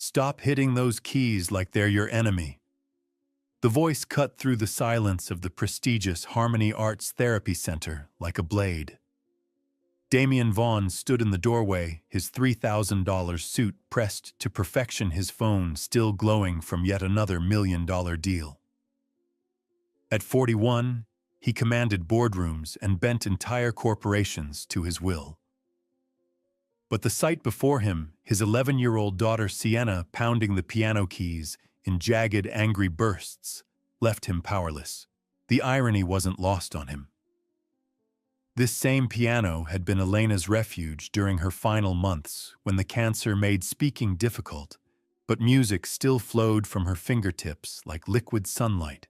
Stop hitting those keys like they're your enemy. The voice cut through the silence of the prestigious Harmony Arts Therapy Center like a blade. Damien Vaughn stood in the doorway, his $3,000 suit pressed to perfection, his phone still glowing from yet another million-dollar deal. At 41, he commanded boardrooms and bent entire corporations to his will. But the sight before him, his 11-year-old daughter Sienna pounding the piano keys in jagged, angry bursts, left him powerless. The irony wasn't lost on him. This same piano had been Elena's refuge during her final months when the cancer made speaking difficult, but music still flowed from her fingertips like liquid sunlight.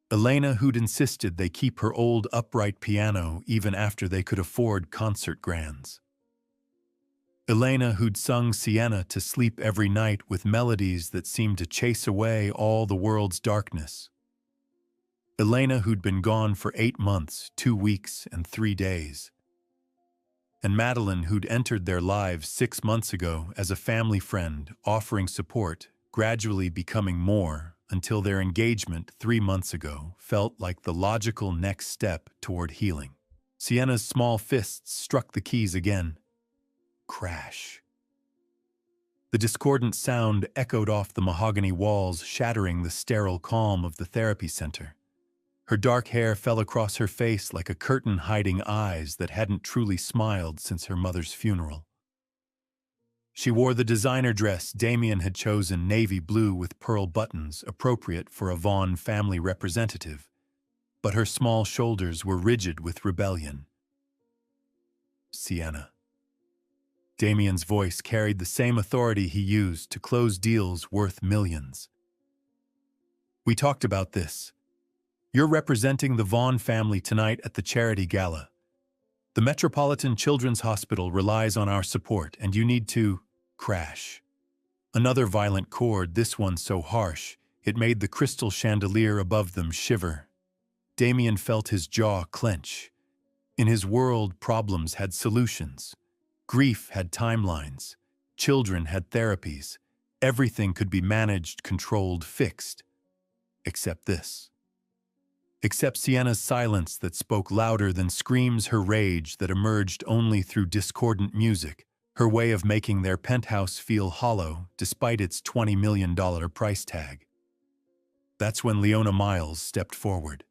Elena, who'd insisted they keep her old upright piano even after they could afford concert grands. Elena, who'd sung Sienna to sleep every night with melodies that seemed to chase away all the world's darkness. Elena, who'd been gone for 8 months, 2 weeks, and 3 days. And Madeline, who'd entered their lives 6 months ago as a family friend, offering support, gradually becoming more, until their engagement 3 months ago felt like the logical next step toward healing. Sienna's small fists struck the keys again. Crash. The discordant sound echoed off the mahogany walls, shattering the sterile calm of the therapy center. Her dark hair fell across her face like a curtain hiding eyes that hadn't truly smiled since her mother's funeral. She wore the designer dress Damien had chosen, navy blue with pearl buttons, appropriate for a Vaughn family representative, but her small shoulders were rigid with rebellion. Sienna. Damien's voice carried the same authority he used to close deals worth millions. We talked about this. You're representing the Vaughn family tonight at the charity gala. The Metropolitan Children's Hospital relies on our support, and you need to crash. Another violent chord, this one so harsh, it made the crystal chandelier above them shiver. Damien felt his jaw clench. In his world, problems had solutions. Grief had timelines. Children had therapies. Everything could be managed, controlled, fixed. Except this. Except Sienna's silence that spoke louder than screams, her rage that emerged only through discordant music, her way of making their penthouse feel hollow despite its $20 million price tag. That's when Leona Miles stepped forward.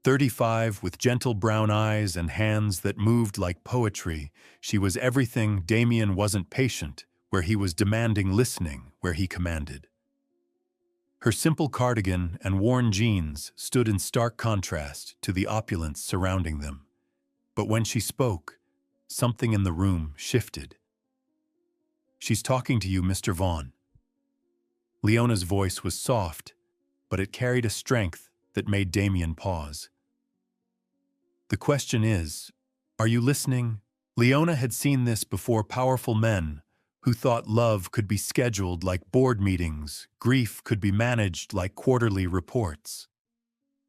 35, with gentle brown eyes and hands that moved like poetry, she was everything Damien wasn't patient, where he was demanding, listening where he commanded. Her simple cardigan and worn jeans stood in stark contrast to the opulence surrounding them. But when she spoke, something in the room shifted. "She's talking to you, Mr. Vaughn." Leona's voice was soft, but it carried a strength that made Damien pause. "The question is, are you listening?" Leona had seen this before. Powerful men who thought love could be scheduled like board meetings, grief could be managed like quarterly reports.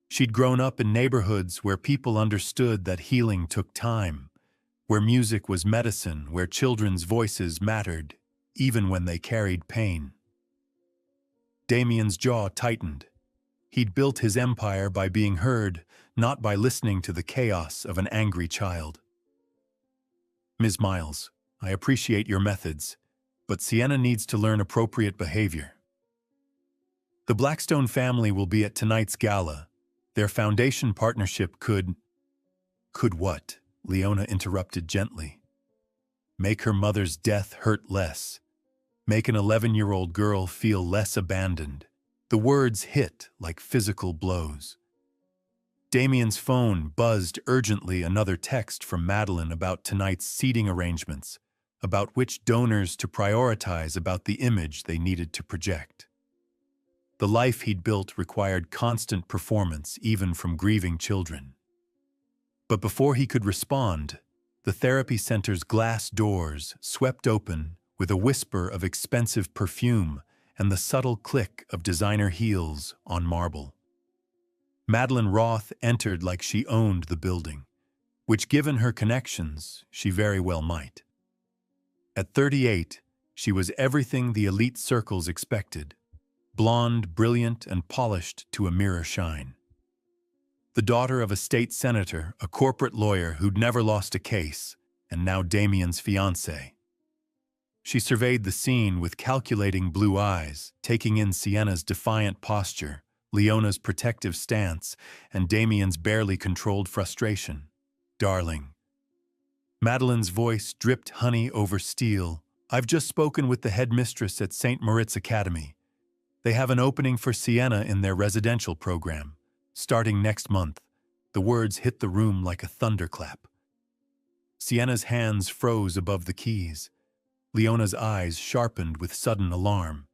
She'd grown up in neighborhoods where people understood that healing took time, where music was medicine, where children's voices mattered, even when they carried pain. Damien's jaw tightened. He'd built his empire by being heard, not by listening to the chaos of an angry child. "Ms. Miles, I appreciate your methods, but Sienna needs to learn appropriate behavior. The Blackstone family will be at tonight's gala. Their foundation partnership could..." "Could what?" Leona interrupted gently. "Make her mother's death hurt less. Make an 11-year-old girl feel less abandoned." The words hit like physical blows. Damien's phone buzzed urgently, another text from Madeline about tonight's seating arrangements, about which donors to prioritize, about the image they needed to project. The life he'd built required constant performance, even from grieving children. But before he could respond, the therapy center's glass doors swept open with a whisper of expensive perfume and the subtle click of designer heels on marble. Madeline Roth entered like she owned the building, which, given her connections, she very well might. At 38, She was everything the elite circles expected. Blonde, brilliant, and polished to a mirror shine. The daughter of a state senator, a corporate lawyer who'd never lost a case, and now Damien's fiancée. She surveyed the scene with calculating blue eyes, taking in Sienna's defiant posture, Leona's protective stance, and Damien's barely controlled frustration. "Darling." Madeline's voice dripped honey over steel. "I've just spoken with the headmistress at St. Moritz Academy. They have an opening for Sienna in their residential program, starting next month." The words hit the room like a thunderclap. Sienna's hands froze above the keys. Leona's eyes sharpened with sudden alarm.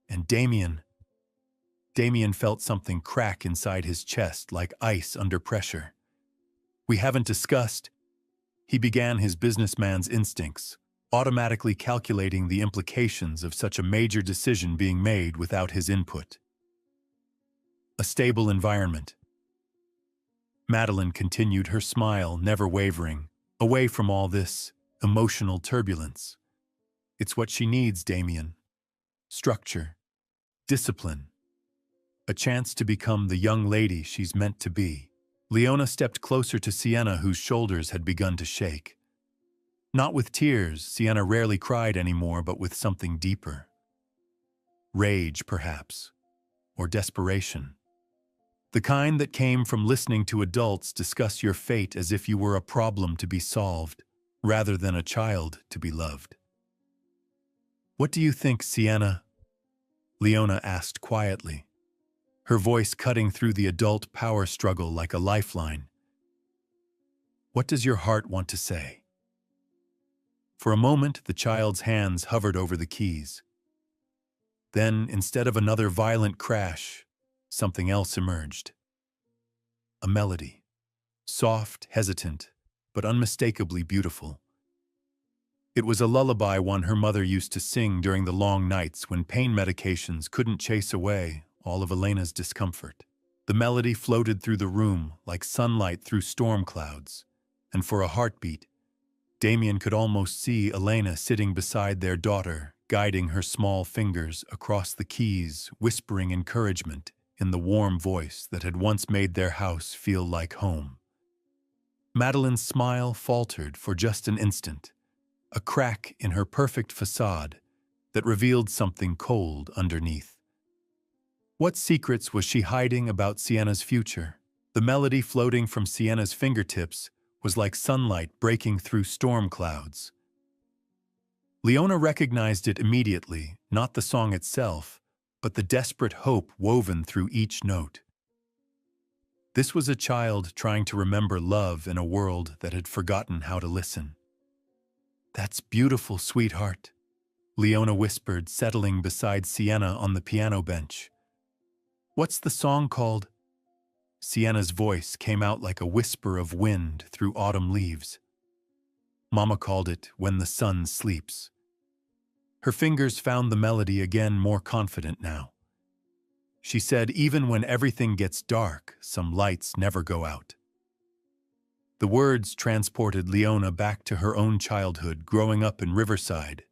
And Damien felt something crack inside his chest like ice under pressure. "We haven't discussed." He began his businessman's instincts, automatically calculating the implications of such a major decision being made without his input. A stable environment. Madeline continued, her smile never wavering, away from all this emotional turbulence. "It's what she needs, Damien. Structure, discipline, a chance to become the young lady she's meant to be." Leona stepped closer to Sienna, whose shoulders had begun to shake. Not with tears, Sienna rarely cried anymore, but with something deeper. Rage, perhaps, or desperation. The kind that came from listening to adults discuss your fate as if you were a problem to be solved, rather than a child to be loved. "What do you think, Sienna?" Leona asked quietly, her voice cutting through the adult power struggle like a lifeline. "What does your heart want to say?" For a moment, the child's hands hovered over the keys. Then, instead of another violent crash, something else emerged. A melody. Soft, hesitant, but unmistakably beautiful. It was a lullaby one her mother used to sing during the long nights when pain medications couldn't chase away all of Elena's discomfort. The melody floated through the room like sunlight through storm clouds, and for a heartbeat, Damien could almost see Elena sitting beside their daughter, guiding her small fingers across the keys, whispering encouragement in the warm voice that had once made their house feel like home. Madeline's smile faltered for just an instant, a crack in her perfect facade that revealed something cold underneath. What secrets was she hiding about Sienna's future? The melody floating from Sienna's fingertips was like sunlight breaking through storm clouds. Leona recognized it immediately, not the song itself, but the desperate hope woven through each note. This was a child trying to remember love in a world that had forgotten how to listen. "That's beautiful, sweetheart," Leona whispered, settling beside Sienna on the piano bench. "What's the song called?" Sienna's voice came out like a whisper of wind through autumn leaves. "Mama called it When the Sun Sleeps." Her fingers found the melody again, more confident now. She said, "Even when everything gets dark, some lights never go out." The words transported Leona back to her own childhood, growing up in Riverside,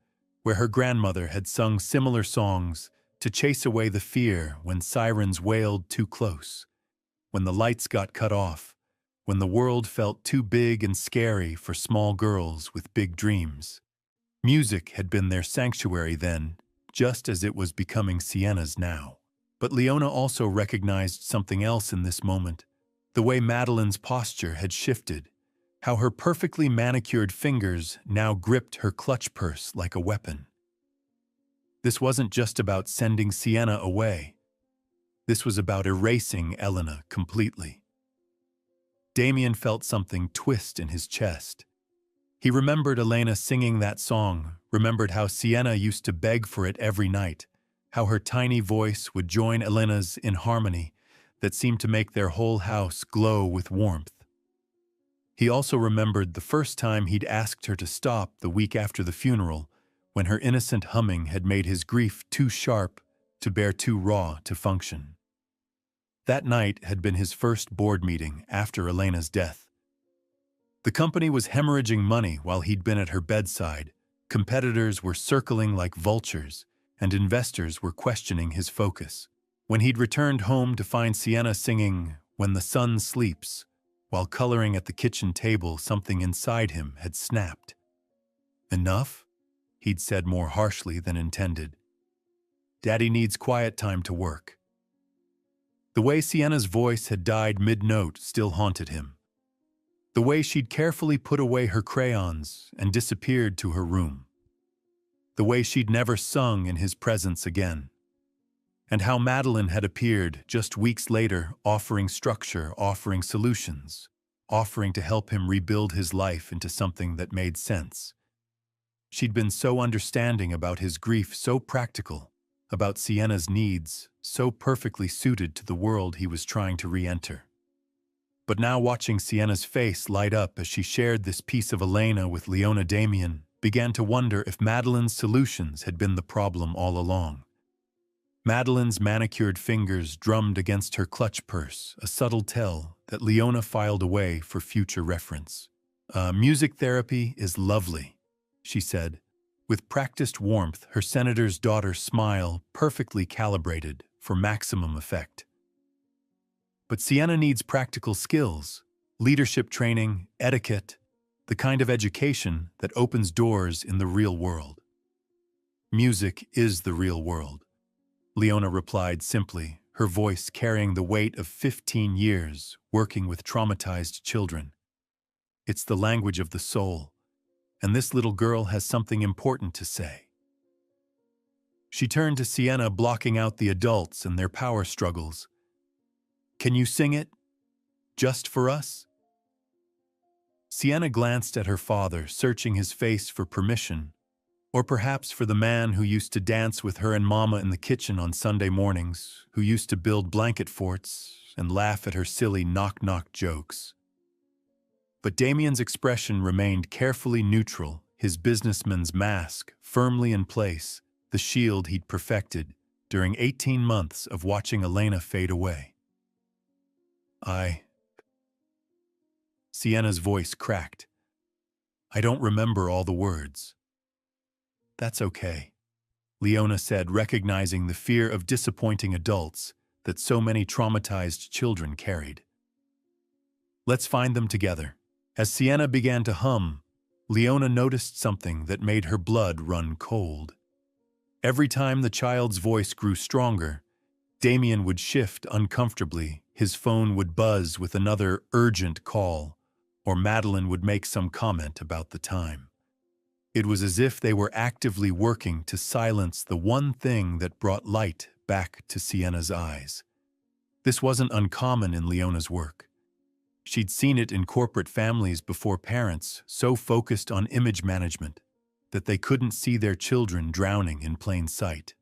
where her grandmother had sung similar songs to chase away the fear when sirens wailed too close, when the lights got cut off, when the world felt too big and scary for small girls with big dreams. Music had been their sanctuary then, just as it was becoming Sienna's now. But Leona also recognized something else in this moment, the way Madeline's posture had shifted, how her perfectly manicured fingers now gripped her clutch purse like a weapon. This wasn't just about sending Sienna away. This was about erasing Elena completely. Damien felt something twist in his chest. He remembered Elena singing that song, remembered how Sienna used to beg for it every night, how her tiny voice would join Elena's in harmony that seemed to make their whole house glow with warmth. He also remembered the first time he'd asked her to stop the week after the funeral, when her innocent humming had made his grief too sharp to bear, too raw to function. That night had been his first board meeting after Elena's death. The company was hemorrhaging money while he'd been at her bedside, Competitors were circling like vultures, and investors were questioning his focus. When he'd returned home to find Sienna singing "When the Sun Sleeps," while coloring at the kitchen table, something inside him had snapped. "Enough?" he'd said more harshly than intended. "Daddy needs quiet time to work." The way Sienna's voice had died mid-note still haunted him. The way she'd carefully put away her crayons and disappeared to her room. The way she'd never sung in his presence again. And how Madeline had appeared just weeks later, offering structure, offering solutions, offering to help him rebuild his life into something that made sense. She'd been so understanding about his grief, so practical, about Sienna's needs, so perfectly suited to the world he was trying to re-enter. But now watching Sienna's face light up as she shared this piece of Elena with Leona Damien, began to wonder if Madeline's solutions had been the problem all along. Madeline's manicured fingers drummed against her clutch purse, a subtle tell that Leona filed away for future reference. "Music therapy is lovely," she said, with practiced warmth, her senator's daughter's smile perfectly calibrated for maximum effect. "But Sienna needs practical skills, leadership training, etiquette, the kind of education that opens doors in the real world." "Music is the real world," Leona replied simply, her voice carrying the weight of 15 years working with traumatized children. "It's the language of the soul, and this little girl has something important to say." She turned to Sienna, blocking out the adults and their power struggles. "Can you sing it? Just for us?" Sienna glanced at her father, searching his face for permission, or perhaps for the man who used to dance with her and Mama in the kitchen on Sunday mornings, who used to build blanket forts and laugh at her silly knock-knock jokes. But Damien's expression remained carefully neutral, his businessman's mask firmly in place, the shield he'd perfected during 18 months of watching Elena fade away. Sienna's voice cracked. "I don't remember all the words." "That's okay," Leona said, recognizing the fear of disappointing adults that so many traumatized children carried. "Let's find them together." As Sienna began to hum, Leona noticed something that made her blood run cold. Every time the child's voice grew stronger, Damien would shift uncomfortably, his phone would buzz with another urgent call, or Madeline would make some comment about the time. It was as if they were actively working to silence the one thing that brought light back to Sienna's eyes. This wasn't uncommon in Leona's work. She'd seen it in corporate families before, parents so focused on image management that they couldn't see their children drowning in plain sight.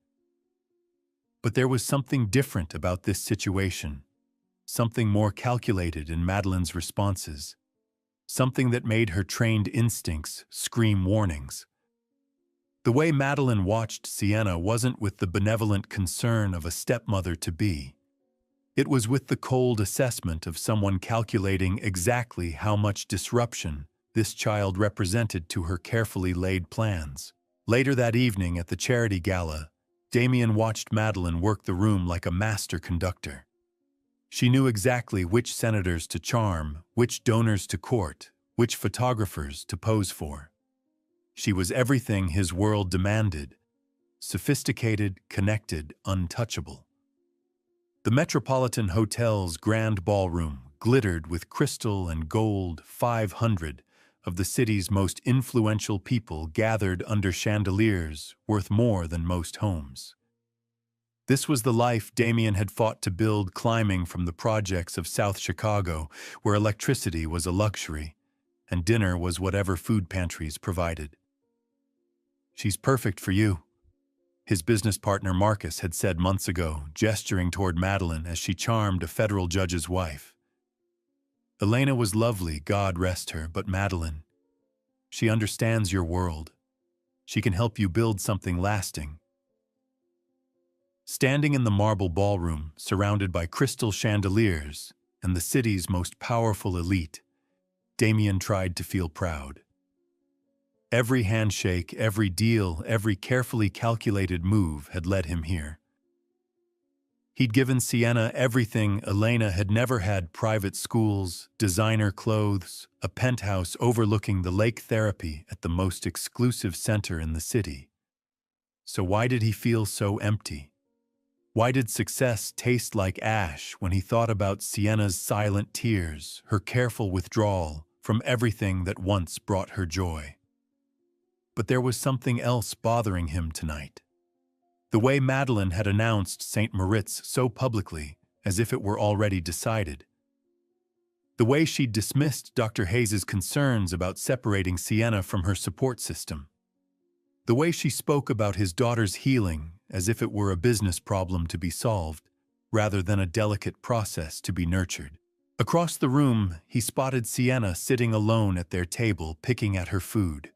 But there was something different about this situation, something more calculated in Madeline's responses, something that made her trained instincts scream warnings. The way Madeline watched Sienna wasn't with the benevolent concern of a stepmother-to-be. It was with the cold assessment of someone calculating exactly how much disruption this child represented to her carefully laid plans. Later that evening at the charity gala, Damien watched Madeline work the room like a master conductor. She knew exactly which senators to charm, which donors to court, which photographers to pose for. She was everything his world demanded: sophisticated, connected, untouchable. The Metropolitan Hotel's grand ballroom glittered with crystal and gold. 500 of the city's most influential people gathered under chandeliers worth more than most homes. This was the life Damien had fought to build, climbing from the projects of South Chicago, where electricity was a luxury, and dinner was whatever food pantries provided. "She's perfect for you," his business partner Marcus had said months ago, gesturing toward Madeline as she charmed a federal judge's wife. Elena was lovely, God rest her, but Madeline, she understands your world. She can help you build something lasting. Standing in the marble ballroom, surrounded by crystal chandeliers and the city's most powerful elite, Damien tried to feel proud. Every handshake, every deal, every carefully calculated move had led him here. He'd given Sienna everything Elena had never had: private schools, designer clothes, a penthouse overlooking the lake, therapy at the most exclusive center in the city. So why did he feel so empty? Why did success taste like ash when he thought about Sienna's silent tears, her careful withdrawal from everything that once brought her joy? But there was something else bothering him tonight. The way Madeline had announced St. Moritz so publicly, as if it were already decided. The way she'd dismissed Dr. Hayes's concerns about separating Sienna from her support system. The way she spoke about his daughter's healing as if it were a business problem to be solved, rather than a delicate process to be nurtured. Across the room, he spotted Sienna sitting alone at their table, picking at her food.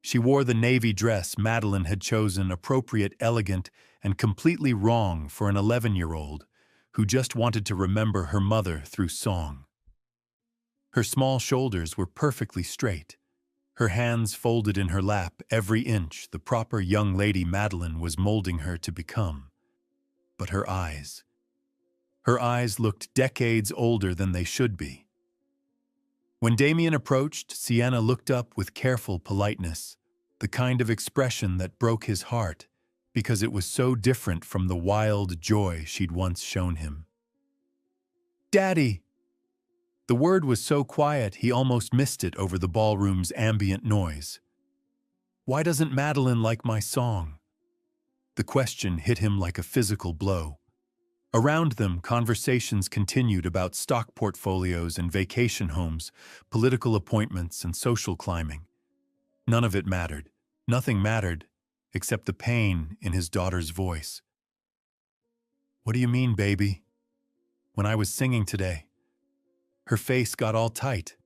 She wore the navy dress Madeline had chosen, appropriate, elegant, and completely wrong for an 11-year-old who just wanted to remember her mother through song. Her small shoulders were perfectly straight, her hands folded in her lap, every inch the proper young lady Madeline was molding her to become. But her eyes looked decades older than they should be. When Damien approached, Sienna looked up with careful politeness, the kind of expression that broke his heart because it was so different from the wild joy she'd once shown him. "Daddy!" The word was so quiet he almost missed it over the ballroom's ambient noise. "Why doesn't Madeline like my song?" The question hit him like a physical blow. Around them, conversations continued about stock portfolios and vacation homes, political appointments and social climbing. None of it mattered. Nothing mattered, except the pain in his daughter's voice. "What do you mean, baby?" "When I was singing today." Her face got all tight,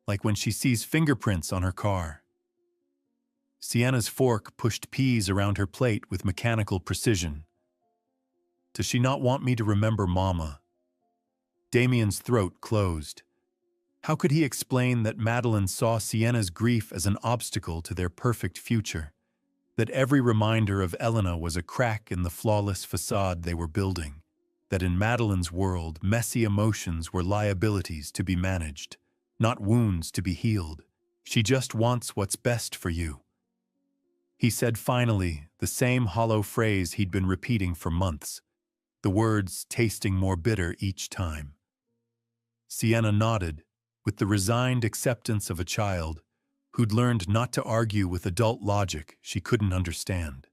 like when she sees fingerprints on her car. Sienna's fork pushed peas around her plate with mechanical precision. "Does she not want me to remember Mama?" Damien's throat closed. How could he explain that Madeline saw Sienna's grief as an obstacle to their perfect future? That every reminder of Elena was a crack in the flawless facade they were building? That in Madeline's world, messy emotions were liabilities to be managed, not wounds to be healed? "She just wants what's best for you," he said finally, the same hollow phrase he'd been repeating for months, the words tasting more bitter each time. Sienna nodded, with the resigned acceptance of a child who'd learned not to argue with adult logic she couldn't understand.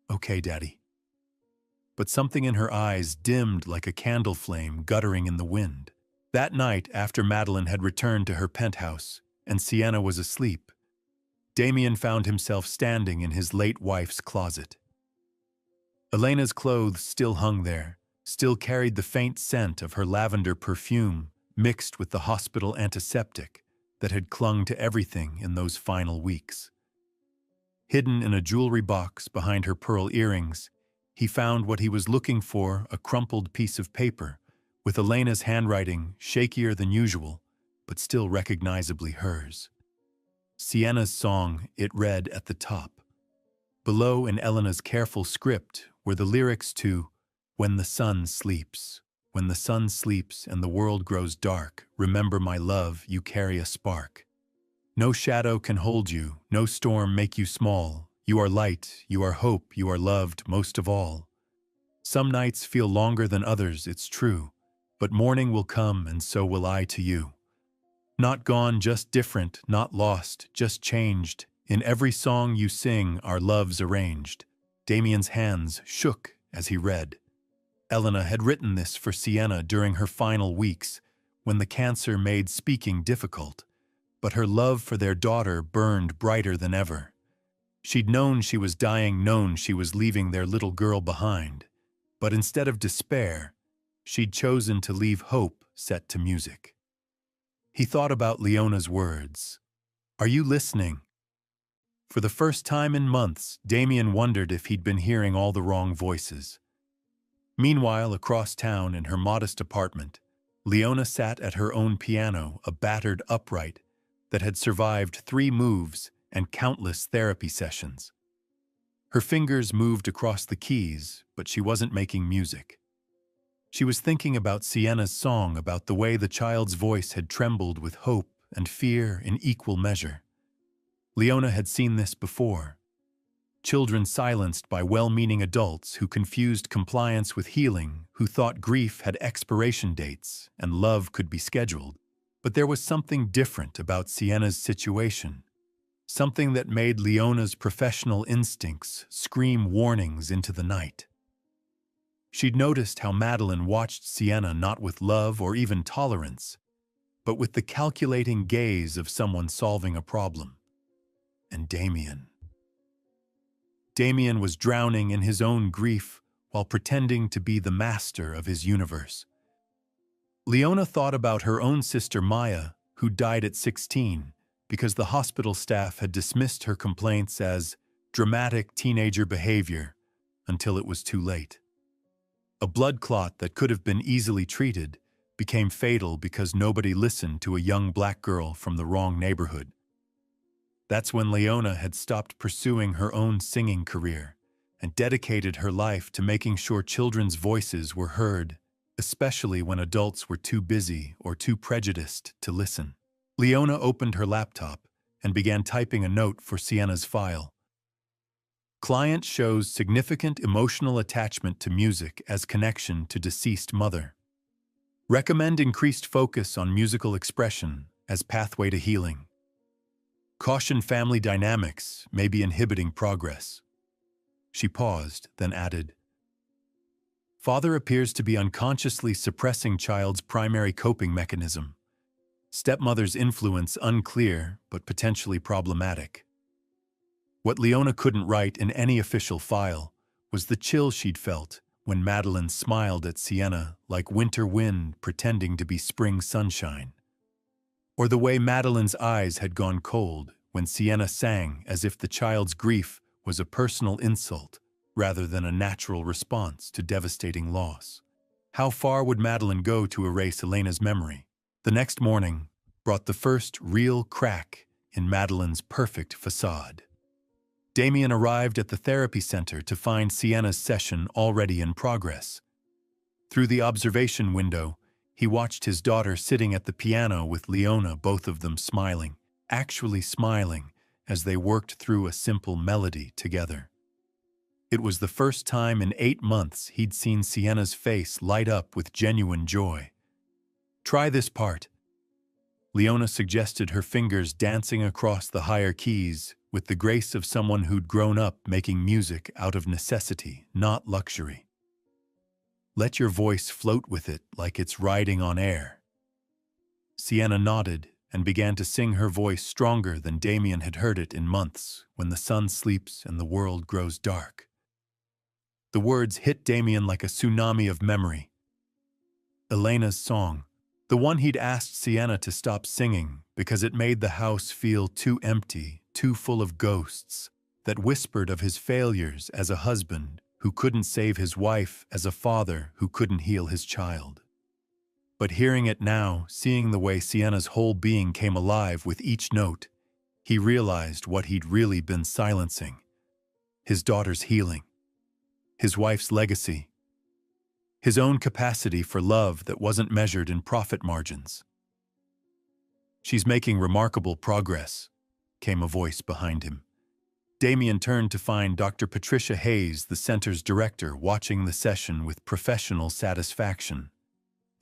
"Okay, Daddy." But something in her eyes dimmed like a candle flame guttering in the wind. That night, after Madeline had returned to her penthouse and Sienna was asleep, Damien found himself standing in his late wife's closet. Elena's clothes still hung there, still carried the faint scent of her lavender perfume mixed with the hospital antiseptic that had clung to everything in those final weeks. Hidden in a jewelry box behind her pearl earrings, he found what he was looking for: a crumpled piece of paper with Elena's handwriting, shakier than usual, but still recognizably hers. Sienna's song, it read at the top. Below, in Elena's careful script, were the lyrics to "When the sun sleeps. When the sun sleeps and the world grows dark, remember my love, you carry a spark. No shadow can hold you, no storm make you small. You are light, you are hope, you are loved most of all. Some nights feel longer than others, it's true, but morning will come and so will I to you. Not gone, just different, not lost, just changed. In every song you sing, our love's arranged." Damien's hands shook as he read. Elena had written this for Sienna during her final weeks, when the cancer made speaking difficult, but her love for their daughter burned brighter than ever. She'd known she was dying, known she was leaving their little girl behind, but instead of despair, she'd chosen to leave hope set to music. He thought about Leona's words. "Are you listening?" For the first time in months, Damien wondered if he'd been hearing all the wrong voices. Meanwhile, across town in her modest apartment, Leona sat at her own piano, a battered upright that had survived 3 moves and countless therapy sessions. Her fingers moved across the keys, but she wasn't making music. She was thinking about Sienna's song, about the way the child's voice had trembled with hope and fear in equal measure. Leona had seen this before. Children silenced by well-meaning adults who confused compliance with healing, who thought grief had expiration dates and love could be scheduled. But there was something different about Sienna's situation, something that made Leona's professional instincts scream warnings into the night. She'd noticed how Madeline watched Sienna not with love or even tolerance, but with the calculating gaze of someone solving a problem. And Damien was drowning in his own grief while pretending to be the master of his universe. Leona thought about her own sister Maya, who died at 16 because the hospital staff had dismissed her complaints as dramatic teenager behavior until it was too late. A blood clot that could have been easily treated became fatal because nobody listened to a young black girl from the wrong neighborhood. That's when Leona had stopped pursuing her own singing career and dedicated her life to making sure children's voices were heard, especially when adults were too busy or too prejudiced to listen. Leona opened her laptop and began typing a note for Sienna's file. Client shows significant emotional attachment to music as connection to deceased mother. Recommend increased focus on musical expression as pathway to healing. Caution family dynamics may be inhibiting progress. She paused, then added, Father appears to be unconsciously suppressing child's primary coping mechanism. Stepmother's influence unclear, but potentially problematic. What Leona couldn't write in any official file was the chill she'd felt when Madeline smiled at Sienna like winter wind pretending to be spring sunshine. Or the way Madeline's eyes had gone cold when Sienna sang as if the child's grief was a personal insult rather than a natural response to devastating loss. How far would Madeline go to erase Elena's memory? The next morning brought the first real crack in Madeline's perfect facade. Damien arrived at the therapy center to find Sienna's session already in progress. Through the observation window, he watched his daughter sitting at the piano with Leona, both of them smiling, actually smiling, as they worked through a simple melody together. It was the first time in 8 months he'd seen Sienna's face light up with genuine joy. Try this part. Leona suggested, her fingers dancing across the higher keys with the grace of someone who'd grown up making music out of necessity, not luxury. Let your voice float with it like it's riding on air. Sienna nodded and began to sing, her voice stronger than Damien had heard it in months, when the sun sleeps and the world grows dark. The words hit Damien like a tsunami of memory. Elena's song, the one he'd asked Sienna to stop singing because it made the house feel too empty, too full of ghosts, that whispered of his failures as a husband who couldn't save his wife, as a father who couldn't heal his child. But hearing it now, seeing the way Sienna's whole being came alive with each note, he realized what he'd really been silencing: his daughter's healing, his wife's legacy, his own capacity for love that wasn't measured in profit margins. "She's making remarkable progress," came a voice behind him. Damien turned to find Dr. Patricia Hayes, the center's director, watching the session with professional satisfaction.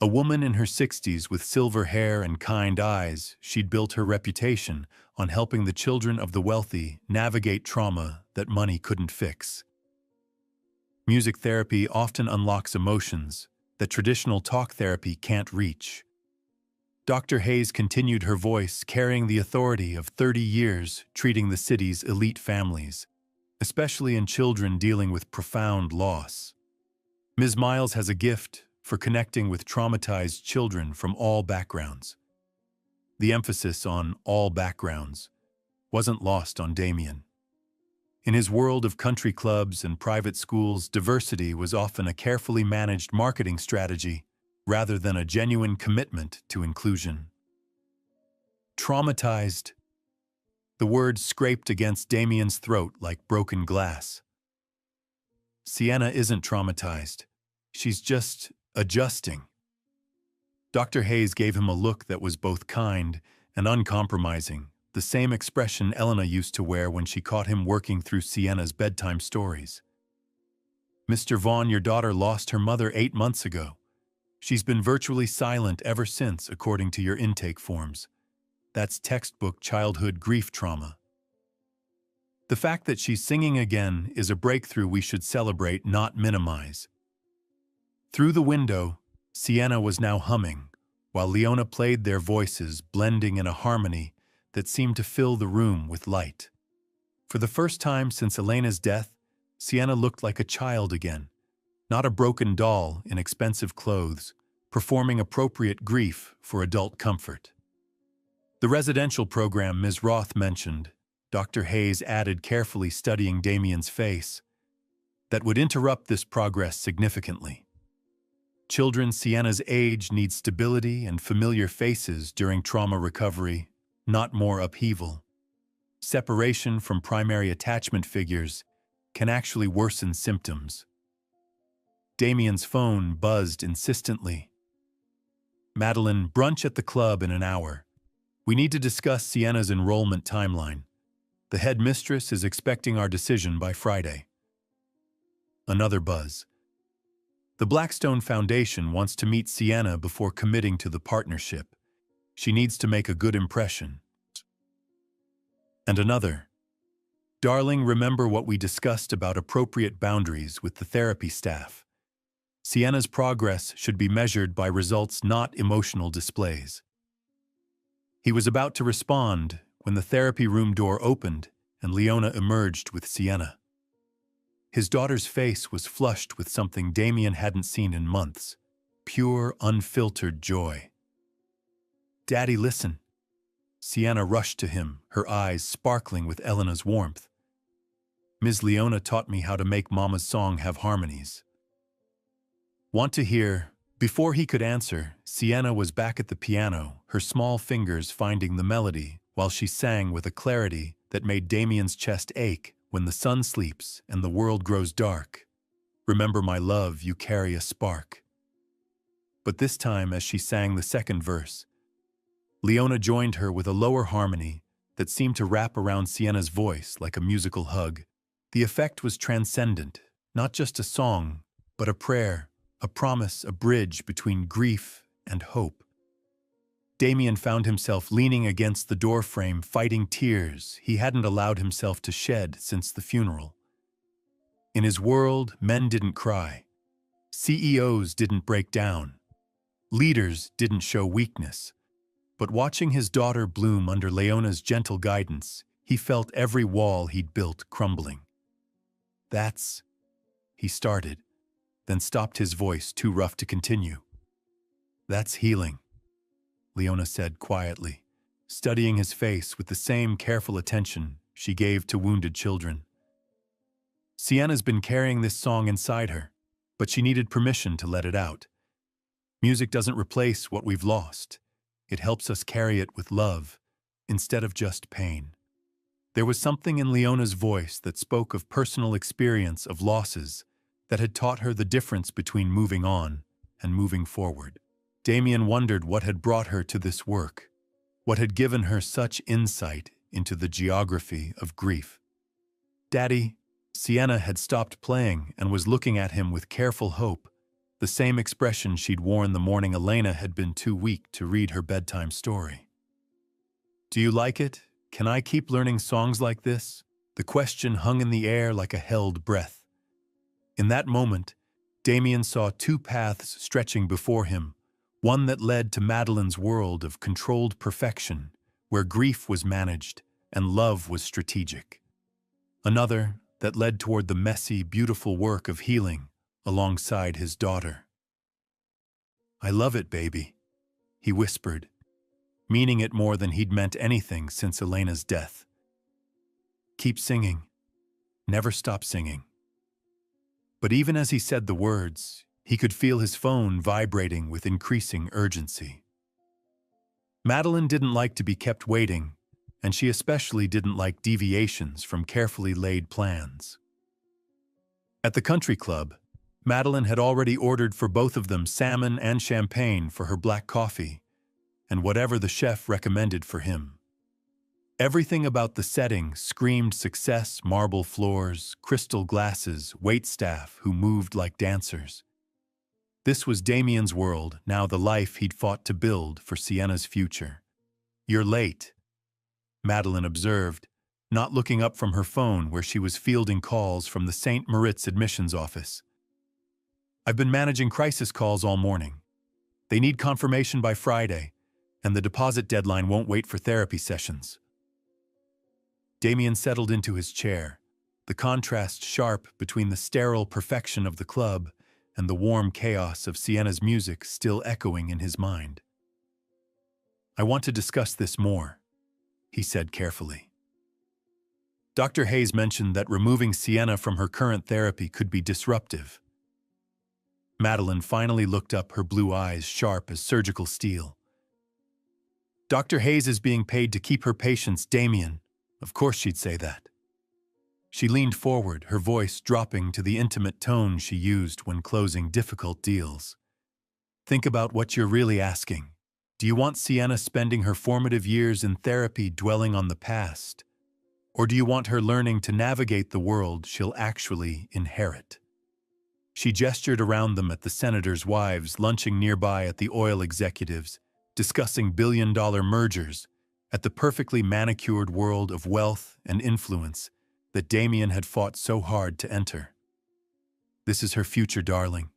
A woman in her 60s with silver hair and kind eyes, she'd built her reputation on helping the children of the wealthy navigate trauma that money couldn't fix. Music therapy often unlocks emotions that traditional talk therapy can't reach. Dr. Hayes continued, her voice carrying the authority of 30 years treating the city's elite families, especially in children dealing with profound loss. Ms. Miles has a gift for connecting with traumatized children from all backgrounds. The emphasis on all backgrounds wasn't lost on Damien. In his world of country clubs and private schools, diversity was often a carefully managed marketing strategy rather than a genuine commitment to inclusion. Traumatized. The word scraped against Damien's throat like broken glass. Sienna isn't traumatized. She's just adjusting. Dr. Hayes gave him a look that was both kind and uncompromising, the same expression Elena used to wear when she caught him working through Sienna's bedtime stories. Mr. Vaughn, your daughter lost her mother 8 months ago. She's been virtually silent ever since, according to your intake forms. That's textbook childhood grief trauma. The fact that she's singing again is a breakthrough we should celebrate, not minimize. Through the window, Sienna was now humming, while Leona played, their voices blending in a harmony that seemed to fill the room with light. For the first time since Elena's death, Sienna looked like a child again, not a broken doll in expensive clothes, performing appropriate grief for adult comfort. The residential program Ms. Roth mentioned, Dr. Hayes added, carefully studying Damien's face, that would interrupt this progress significantly. Children Sienna's age need stability and familiar faces during trauma recovery, not more upheaval. Separation from primary attachment figures can actually worsen symptoms. Damien's phone buzzed insistently. Madeline, brunch at the club in an hour. We need to discuss Sienna's enrollment timeline. The headmistress is expecting our decision by Friday. Another buzz. The Blackstone Foundation wants to meet Sienna before committing to the partnership. She needs to make a good impression. And another. Darling, remember what we discussed about appropriate boundaries with the therapy staff. Sienna's progress should be measured by results, not emotional displays. He was about to respond when the therapy room door opened and Leona emerged with Sienna. His daughter's face was flushed with something Damien hadn't seen in months, pure, unfiltered joy. Daddy, listen. Sienna rushed to him, her eyes sparkling with Elena's warmth. Ms. Leona taught me how to make Mama's song have harmonies. Want to hear? Before he could answer, Sienna was back at the piano, her small fingers finding the melody, while she sang with a clarity that made Damien's chest ache. When the sun sleeps and the world grows dark, remember, my love, you carry a spark. But this time, as she sang the second verse, Leona joined her with a lower harmony that seemed to wrap around Sienna's voice like a musical hug. The effect was transcendent, not just a song, but a prayer, a promise, a bridge between grief and hope. Damien found himself leaning against the doorframe, fighting tears he hadn't allowed himself to shed since the funeral. In his world, men didn't cry. CEOs didn't break down. Leaders didn't show weakness. But watching his daughter bloom under Leona's gentle guidance, he felt every wall he'd built crumbling. That's, he started, then stopped, his voice too rough to continue. That's healing, Leona said quietly, studying his face with the same careful attention she gave to wounded children. Sienna's been carrying this song inside her, but she needed permission to let it out. Music doesn't replace what we've lost. It helps us carry it with love, instead of just pain. There was something in Leona's voice that spoke of personal experience of losses that had taught her the difference between moving on and moving forward. Damien wondered what had brought her to this work, what had given her such insight into the geography of grief. Daddy, Sienna had stopped playing and was looking at him with careful hope, the same expression she'd worn the morning Elena had been too weak to read her bedtime story. Do you like it? Can I keep learning songs like this? The question hung in the air like a held breath. In that moment, Damien saw two paths stretching before him, one that led to Madeline's world of controlled perfection, where grief was managed and love was strategic. Another that led toward the messy, beautiful work of healing alongside his daughter. I love it, baby, he whispered, meaning it more than he'd meant anything since Elena's death. Keep singing. Never stop singing. But even as he said the words, he could feel his phone vibrating with increasing urgency. Madeline didn't like to be kept waiting, and she especially didn't like deviations from carefully laid plans. At the country club, Madeline had already ordered for both of them salmon and champagne for her black coffee, and whatever the chef recommended for him. Everything about the setting screamed success: marble floors, crystal glasses, waitstaff who moved like dancers. This was Damien's world, now the life he'd fought to build for Sienna's future. "You're late," Madeline observed, not looking up from her phone where she was fielding calls from the St. Moritz admissions office. "I've been managing crisis calls all morning. They need confirmation by Friday, and the deposit deadline won't wait for therapy sessions." Damien settled into his chair, the contrast sharp between the sterile perfection of the club and the warm chaos of Sienna's music still echoing in his mind. "I want to discuss this more," he said carefully. Dr. Hayes mentioned that removing Sienna from her current therapy could be disruptive. Madeline finally looked up, her blue eyes sharp as surgical steel. "Dr. Hayes is being paid to keep her patients, Damien. Of course she'd say that." She leaned forward, her voice dropping to the intimate tone she used when closing difficult deals. "Think about what you're really asking. Do you want Sienna spending her formative years in therapy dwelling on the past? Or do you want her learning to navigate the world she'll actually inherit?" She gestured around them at the senators' wives lunching nearby, at the oil executives, discussing billion-dollar mergers, at the perfectly manicured world of wealth and influence that Damien had fought so hard to enter. This is her future, darling.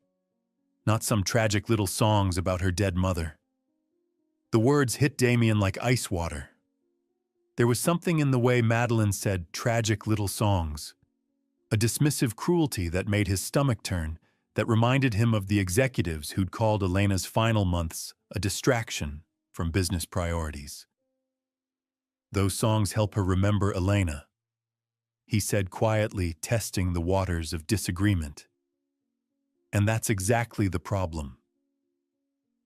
Not some tragic little songs about her dead mother. The words hit Damien like ice water. There was something in the way Madeline said tragic little songs, a dismissive cruelty that made his stomach turn, that reminded him of the executives who'd called Elena's final months a distraction from business priorities. "Those songs help her remember Elena," he said quietly, testing the waters of disagreement. "And that's exactly the problem."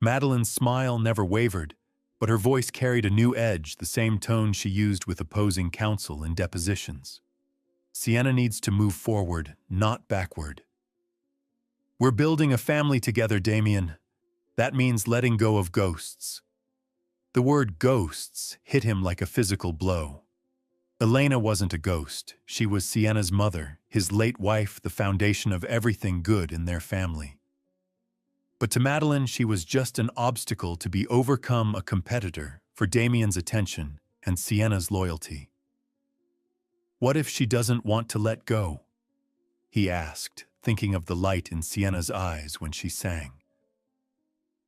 Madeline's smile never wavered, but her voice carried a new edge, the same tone she used with opposing counsel in depositions. "Sienna needs to move forward, not backward. We're building a family together, Damien. That means letting go of ghosts." The word ghosts hit him like a physical blow. Elena wasn't a ghost. She was Sienna's mother, his late wife, the foundation of everything good in their family. But to Madeline, she was just an obstacle to be overcome, a competitor for Damien's attention and Sienna's loyalty. "What if she doesn't want to let go?" he asked, thinking of the light in Sienna's eyes when she sang.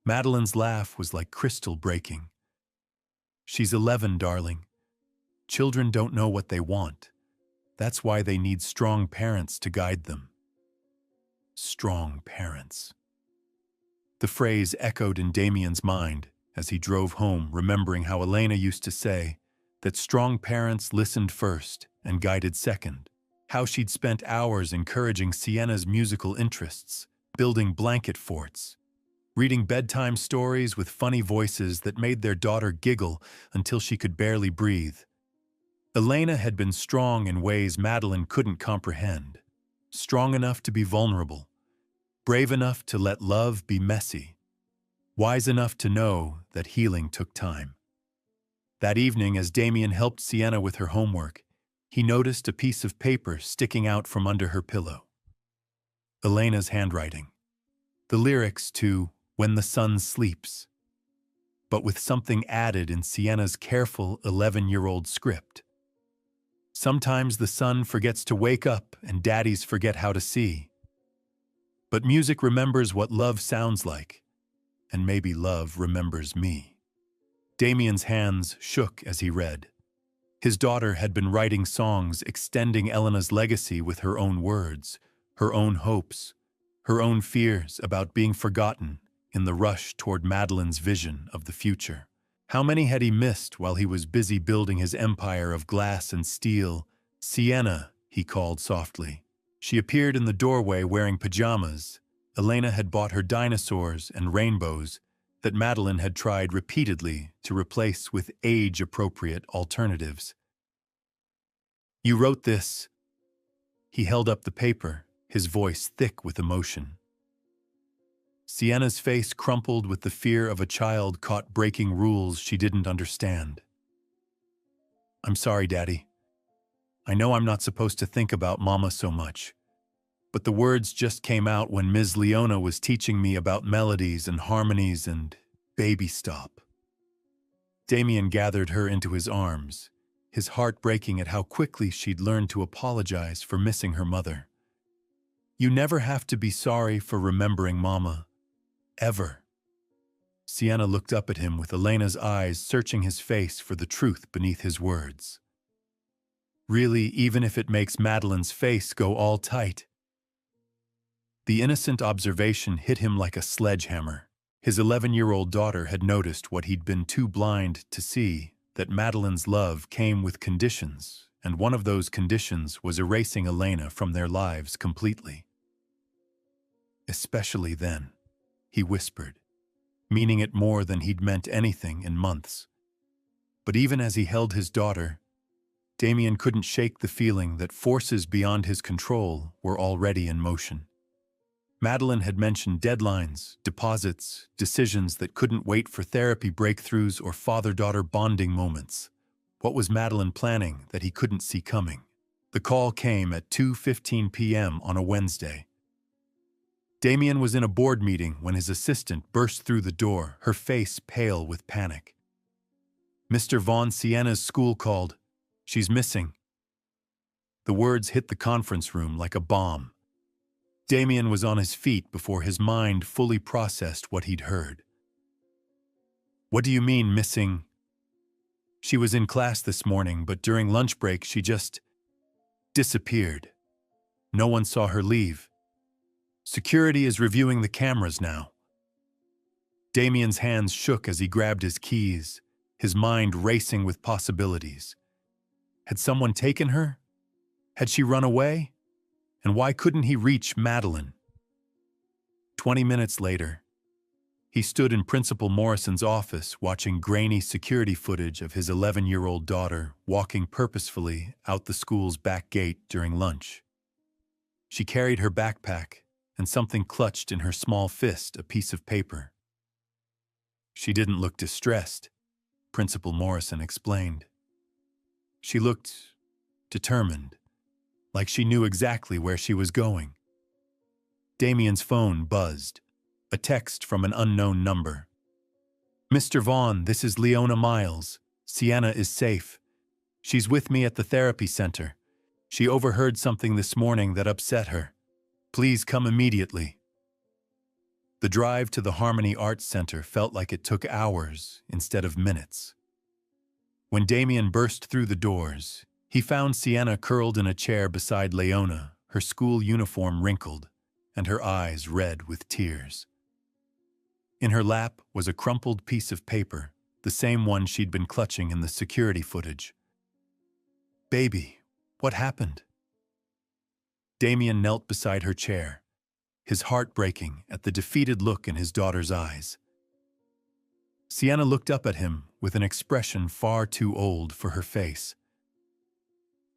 Madeline's laugh was like crystal breaking. "She's 11, darling. Children don't know what they want. That's why they need strong parents to guide them." Strong parents. The phrase echoed in Damien's mind as he drove home, remembering how Elena used to say that strong parents listened first and guided second, how she'd spent hours encouraging Sienna's musical interests, building blanket forts, reading bedtime stories with funny voices that made their daughter giggle until she could barely breathe. Elena had been strong in ways Madeline couldn't comprehend, strong enough to be vulnerable, brave enough to let love be messy, wise enough to know that healing took time. That evening, as Damien helped Sienna with her homework, he noticed a piece of paper sticking out from under her pillow. Elena's handwriting. The lyrics to "When the Sun Sleeps," but with something added in Sienna's careful 11-year-old script. "Sometimes the sun forgets to wake up and daddies forget how to see. But music remembers what love sounds like, and maybe love remembers me." Damien's hands shook as he read. His daughter had been writing songs extending Elena's legacy with her own words, her own hopes, her own fears about being forgotten in the rush toward Madeline's vision of the future. How many had he missed while he was busy building his empire of glass and steel? "Sienna," he called softly. She appeared in the doorway wearing pajamas. Elena had bought her dinosaurs and rainbows, that Madeline had tried repeatedly to replace with age-appropriate alternatives. "You wrote this." He held up the paper, his voice thick with emotion. Sienna's face crumpled with the fear of a child caught breaking rules she didn't understand. "I'm sorry, Daddy. I know I'm not supposed to think about Mama so much, but the words just came out when Ms. Leona was teaching me about melodies and harmonies and baby stop." Damien gathered her into his arms, his heart breaking at how quickly she'd learned to apologize for missing her mother. "You never have to be sorry for remembering Mama. Ever." Sienna looked up at him with Elena's eyes searching his face for the truth beneath his words. "Really, even if it makes Madeline's face go all tight?" The innocent observation hit him like a sledgehammer. His 11-year-old daughter had noticed what he'd been too blind to see, that Madeline's love came with conditions, and one of those conditions was erasing Elena from their lives completely. "Especially then," he whispered, meaning it more than he'd meant anything in months. But even as he held his daughter, Damien couldn't shake the feeling that forces beyond his control were already in motion. Madeline had mentioned deadlines, deposits, decisions that couldn't wait for therapy breakthroughs or father-daughter bonding moments. What was Madeline planning that he couldn't see coming? The call came at 2:15 p.m. on a Wednesday. Damien was in a board meeting when his assistant burst through the door, her face pale with panic. "Mr. Vaughn, Sienna's school called. She's missing." The words hit the conference room like a bomb. Damien was on his feet before his mind fully processed what he'd heard. "What do you mean, missing?" "She was in class this morning, but during lunch break she just disappeared. No one saw her leave. Security is reviewing the cameras now." Damien's hands shook as he grabbed his keys, his mind racing with possibilities. Had someone taken her? Had she run away? And why couldn't he reach Madeline? 20 minutes later, he stood in Principal Morrison's office watching grainy security footage of his 11-year-old daughter walking purposefully out the school's back gate during lunch. She carried her backpack, and something clutched in her small fist, a piece of paper. She didn't look distressed, Principal Morrison explained. She looked determined, like she knew exactly where she was going. Damien's phone buzzed, a text from an unknown number. "Mr. Vaughn, this is Leona Miles. Sienna is safe. She's with me at the therapy center. She overheard something this morning that upset her. Please come immediately." The drive to the Harmony Arts Center felt like it took hours instead of minutes. When Damien burst through the doors, he found Sienna curled in a chair beside Leona, her school uniform wrinkled, and her eyes red with tears. In her lap was a crumpled piece of paper, the same one she'd been clutching in the security footage. "Baby, what happened?" Damien knelt beside her chair, his heart breaking at the defeated look in his daughter's eyes. Sienna looked up at him with an expression far too old for her face.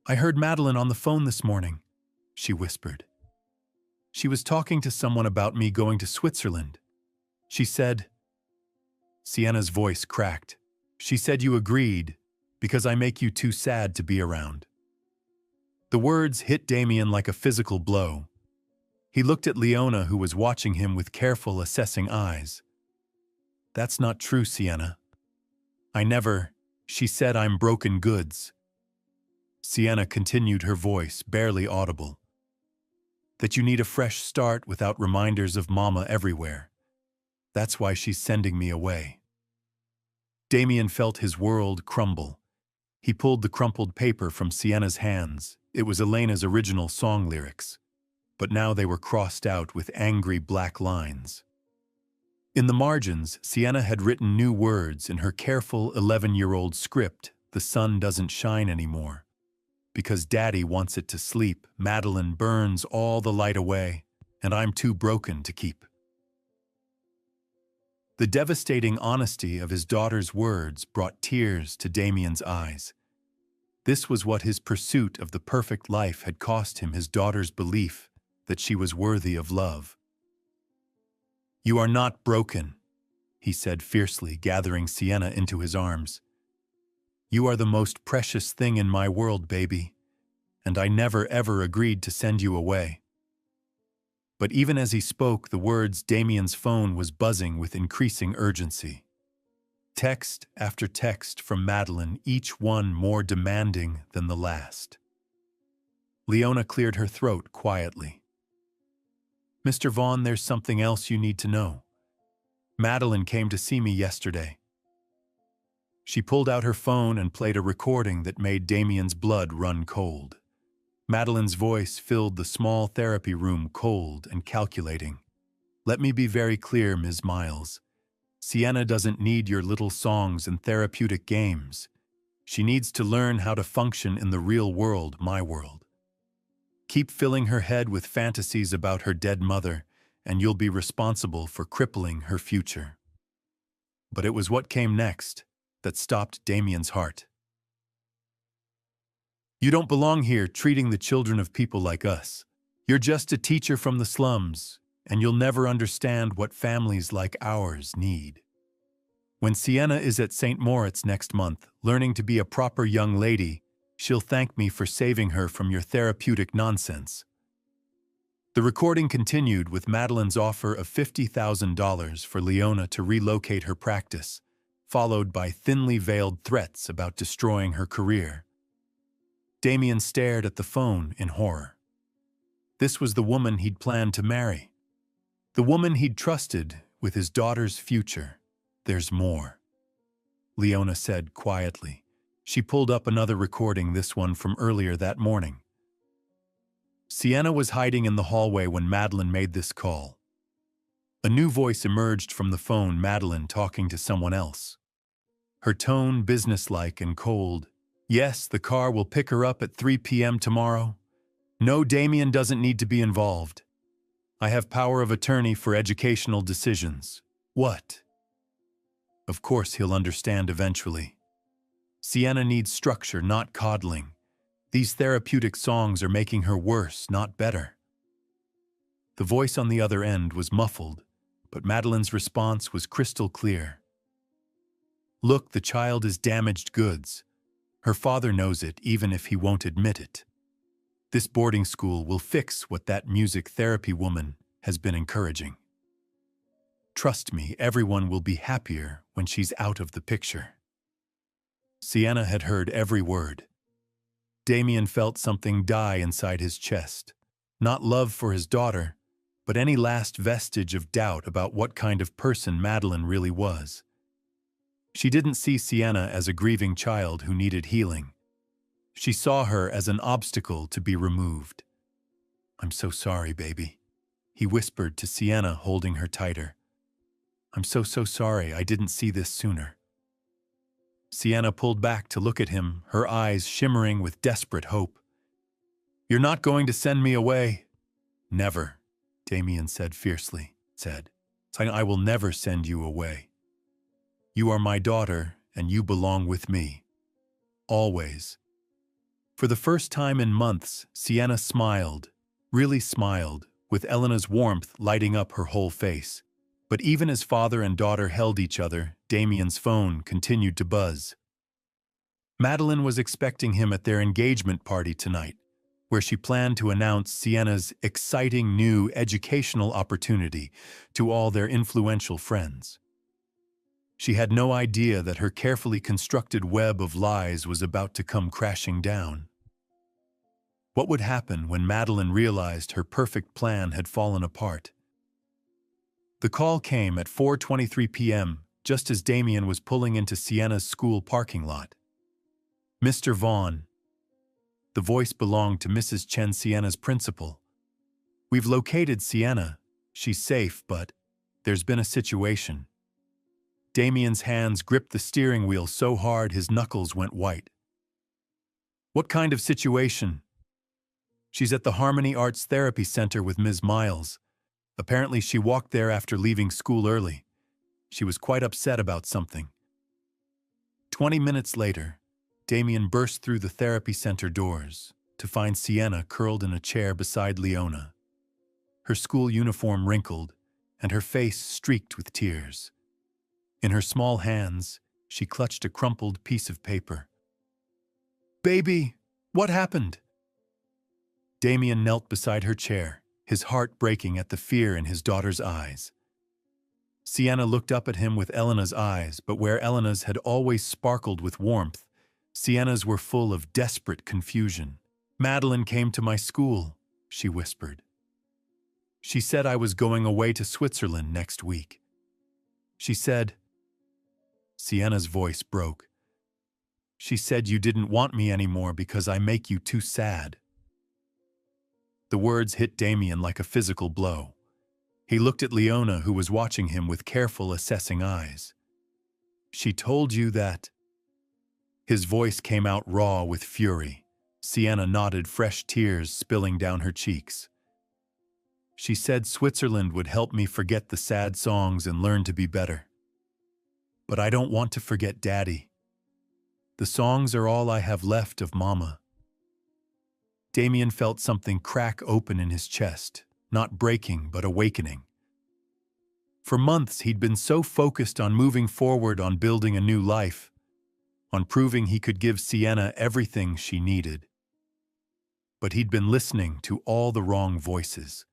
"I heard Madeline on the phone this morning," she whispered. "She was talking to someone about me going to Switzerland. She said..." Sienna's voice cracked. "She said you agreed because I make you too sad to be around." The words hit Damien like a physical blow. He looked at Leona, who was watching him with careful, assessing eyes. "That's not true, Sienna. I never..." "She said I'm broken goods." Sienna continued, her voice barely audible. "That you need a fresh start without reminders of Mama everywhere. That's why she's sending me away." Damien felt his world crumble. He pulled the crumpled paper from Sienna's hands. It was Elena's original song lyrics, but now they were crossed out with angry black lines. In the margins, Sienna had written new words in her careful 11-year-old script, "The sun doesn't shine anymore. Because Daddy wants it to sleep, Madeline burns all the light away, and I'm too broken to keep." The devastating honesty of his daughter's words brought tears to Damien's eyes. This was what his pursuit of the perfect life had cost him, his daughter's belief that she was worthy of love. "You are not broken," he said fiercely, gathering Sienna into his arms. "You are the most precious thing in my world, baby, and I never ever agreed to send you away." But even as he spoke the words, Damien's phone was buzzing with increasing urgency. Text after text from Madeline, each one more demanding than the last. Leona cleared her throat quietly. "Mr. Vaughn, there's something else you need to know. Madeline came to see me yesterday." She pulled out her phone and played a recording that made Damien's blood run cold. Madeline's voice filled the small therapy room, cold and calculating. "Let me be very clear, Ms. Miles. Sienna doesn't need your little songs and therapeutic games. She needs to learn how to function in the real world, my world. Keep filling her head with fantasies about her dead mother, and you'll be responsible for crippling her future." But it was what came next that stopped Damien's heart. "You don't belong here treating the children of people like us. You're just a teacher from the slums, and you'll never understand what families like ours need. When Sienna is at St. Moritz next month, learning to be a proper young lady, she'll thank me for saving her from your therapeutic nonsense." The recording continued with Madeline's offer of $50,000 for Leona to relocate her practice, followed by thinly veiled threats about destroying her career. Damien stared at the phone in horror. This was the woman he'd planned to marry. The woman he'd trusted with his daughter's future. "There's more," Leona said quietly. She pulled up another recording, this one from earlier that morning. Sienna was hiding in the hallway when Madeline made this call. A new voice emerged from the phone, Madeline talking to someone else. Her tone businesslike and cold. "Yes, the car will pick her up at 3 p.m. tomorrow. No, Damien doesn't need to be involved. I have power of attorney for educational decisions." "What?" "Of course he'll understand eventually. Sienna needs structure, not coddling. These therapeutic songs are making her worse, not better." The voice on the other end was muffled, but Madeline's response was crystal clear. "Look, the child is damaged goods. Her father knows it, even if he won't admit it. This boarding school will fix what that music therapy woman has been encouraging. Trust me, everyone will be happier when she's out of the picture." Sienna had heard every word. Damien felt something die inside his chest. Not love for his daughter, but any last vestige of doubt about what kind of person Madeline really was. She didn't see Sienna as a grieving child who needed healing. She saw her as an obstacle to be removed. "I'm so sorry, baby," he whispered to Sienna, holding her tighter. "I'm so sorry I didn't see this sooner." Sienna pulled back to look at him, her eyes shimmering with desperate hope. "You're not going to send me away?" "Never," Damien said fiercely. "I will never send you away. You are my daughter, and you belong with me. Always." For the first time in months, Sienna smiled, really smiled, with Elena's warmth lighting up her whole face. But even as father and daughter held each other, Damien's phone continued to buzz. Madeline was expecting him at their engagement party tonight, where she planned to announce Sienna's exciting new educational opportunity to all their influential friends. She had no idea that her carefully constructed web of lies was about to come crashing down. What would happen when Madeline realized her perfect plan had fallen apart? The call came at 4:23 p.m., just as Damien was pulling into Sienna's school parking lot. "Mr. Vaughn." The voice belonged to Mrs. Chen, Sienna's principal. "We've located Sienna. She's safe, but there's been a situation." Damien's hands gripped the steering wheel so hard his knuckles went white. "What kind of situation?" "She's at the Harmony Arts Therapy Center with Ms. Miles. Apparently she walked there after leaving school early. She was quite upset about something. 20 minutes later, Damien burst through the therapy center doors to find Sienna curled in a chair beside Leona, her school uniform wrinkled and her face streaked with tears. In her small hands, she clutched a crumpled piece of paper. "Baby, what happened?" Damien knelt beside her chair, his heart breaking at the fear in his daughter's eyes. Sienna looked up at him with Elena's eyes, but where Elena's had always sparkled with warmth, Sienna's were full of desperate confusion. "Madeline came to my school," she whispered. "She said I was going away to Switzerland next week. She said—" Sienna's voice broke. "She said you didn't want me anymore because I make you too sad." The words hit Damien like a physical blow. He looked at Leona, who was watching him with careful, assessing eyes. "She told you that?" His voice came out raw with fury. Sienna nodded, fresh tears spilling down her cheeks. "She said Switzerland would help me forget the sad songs and learn to be better. But I don't want to forget Daddy. The songs are all I have left of Mama." Damien felt something crack open in his chest, not breaking but awakening. For months he'd been so focused on moving forward, on building a new life, on proving he could give Sienna everything she needed. But he'd been listening to all the wrong voices.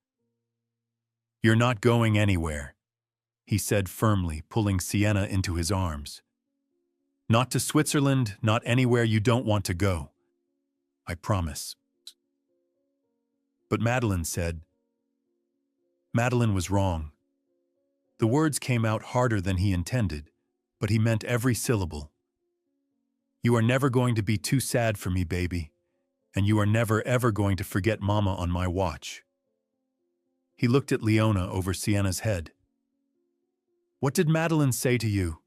"You're not going anywhere," he said firmly, pulling Sienna into his arms. "Not to Switzerland, not anywhere you don't want to go. I promise." But Madeline said. Madeline was wrong. The words came out harder than he intended, but he meant every syllable. "You are never going to be too sad for me, baby, and you are never ever going to forget Mama on my watch." He looked at Leona over Sienna's head. "What did Madeline say to you?"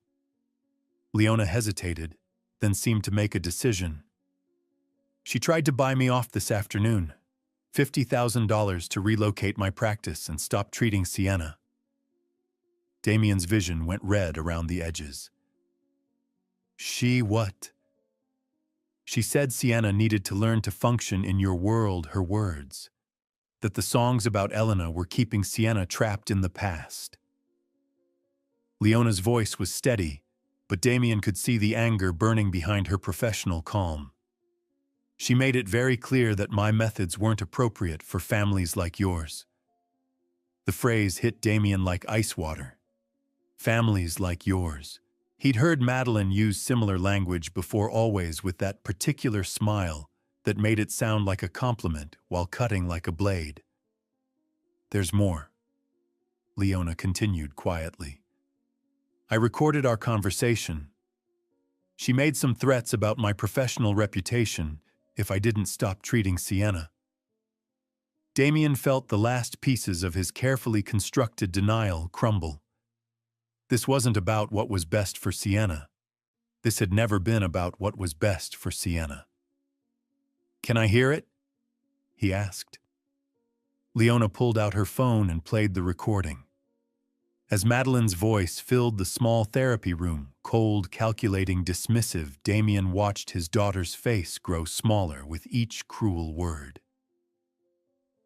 Leona hesitated, then seemed to make a decision. "She tried to buy me off this afternoon. $50,000 to relocate my practice and stop treating Sienna." Damien's vision went red around the edges. "She what?" "She said Sienna needed to learn to function in your world," her words. "That the songs about Elena were keeping Sienna trapped in the past." Leona's voice was steady, but Damien could see the anger burning behind her professional calm. "She made it very clear that my methods weren't appropriate for families like yours." The phrase hit Damien like ice water. Families like yours. He'd heard Madeline use similar language before, always with that particular smile that made it sound like a compliment while cutting like a blade. "There's more," Leona continued quietly. "I recorded our conversation. She made some threats about my professional reputation if I didn't stop treating Sienna." Damien felt the last pieces of his carefully constructed denial crumble. This wasn't about what was best for Sienna. This had never been about what was best for Sienna. "Can I hear it?" he asked. Leona pulled out her phone and played the recording. As Madeline's voice filled the small therapy room, cold, calculating, dismissive, Damien watched his daughter's face grow smaller with each cruel word.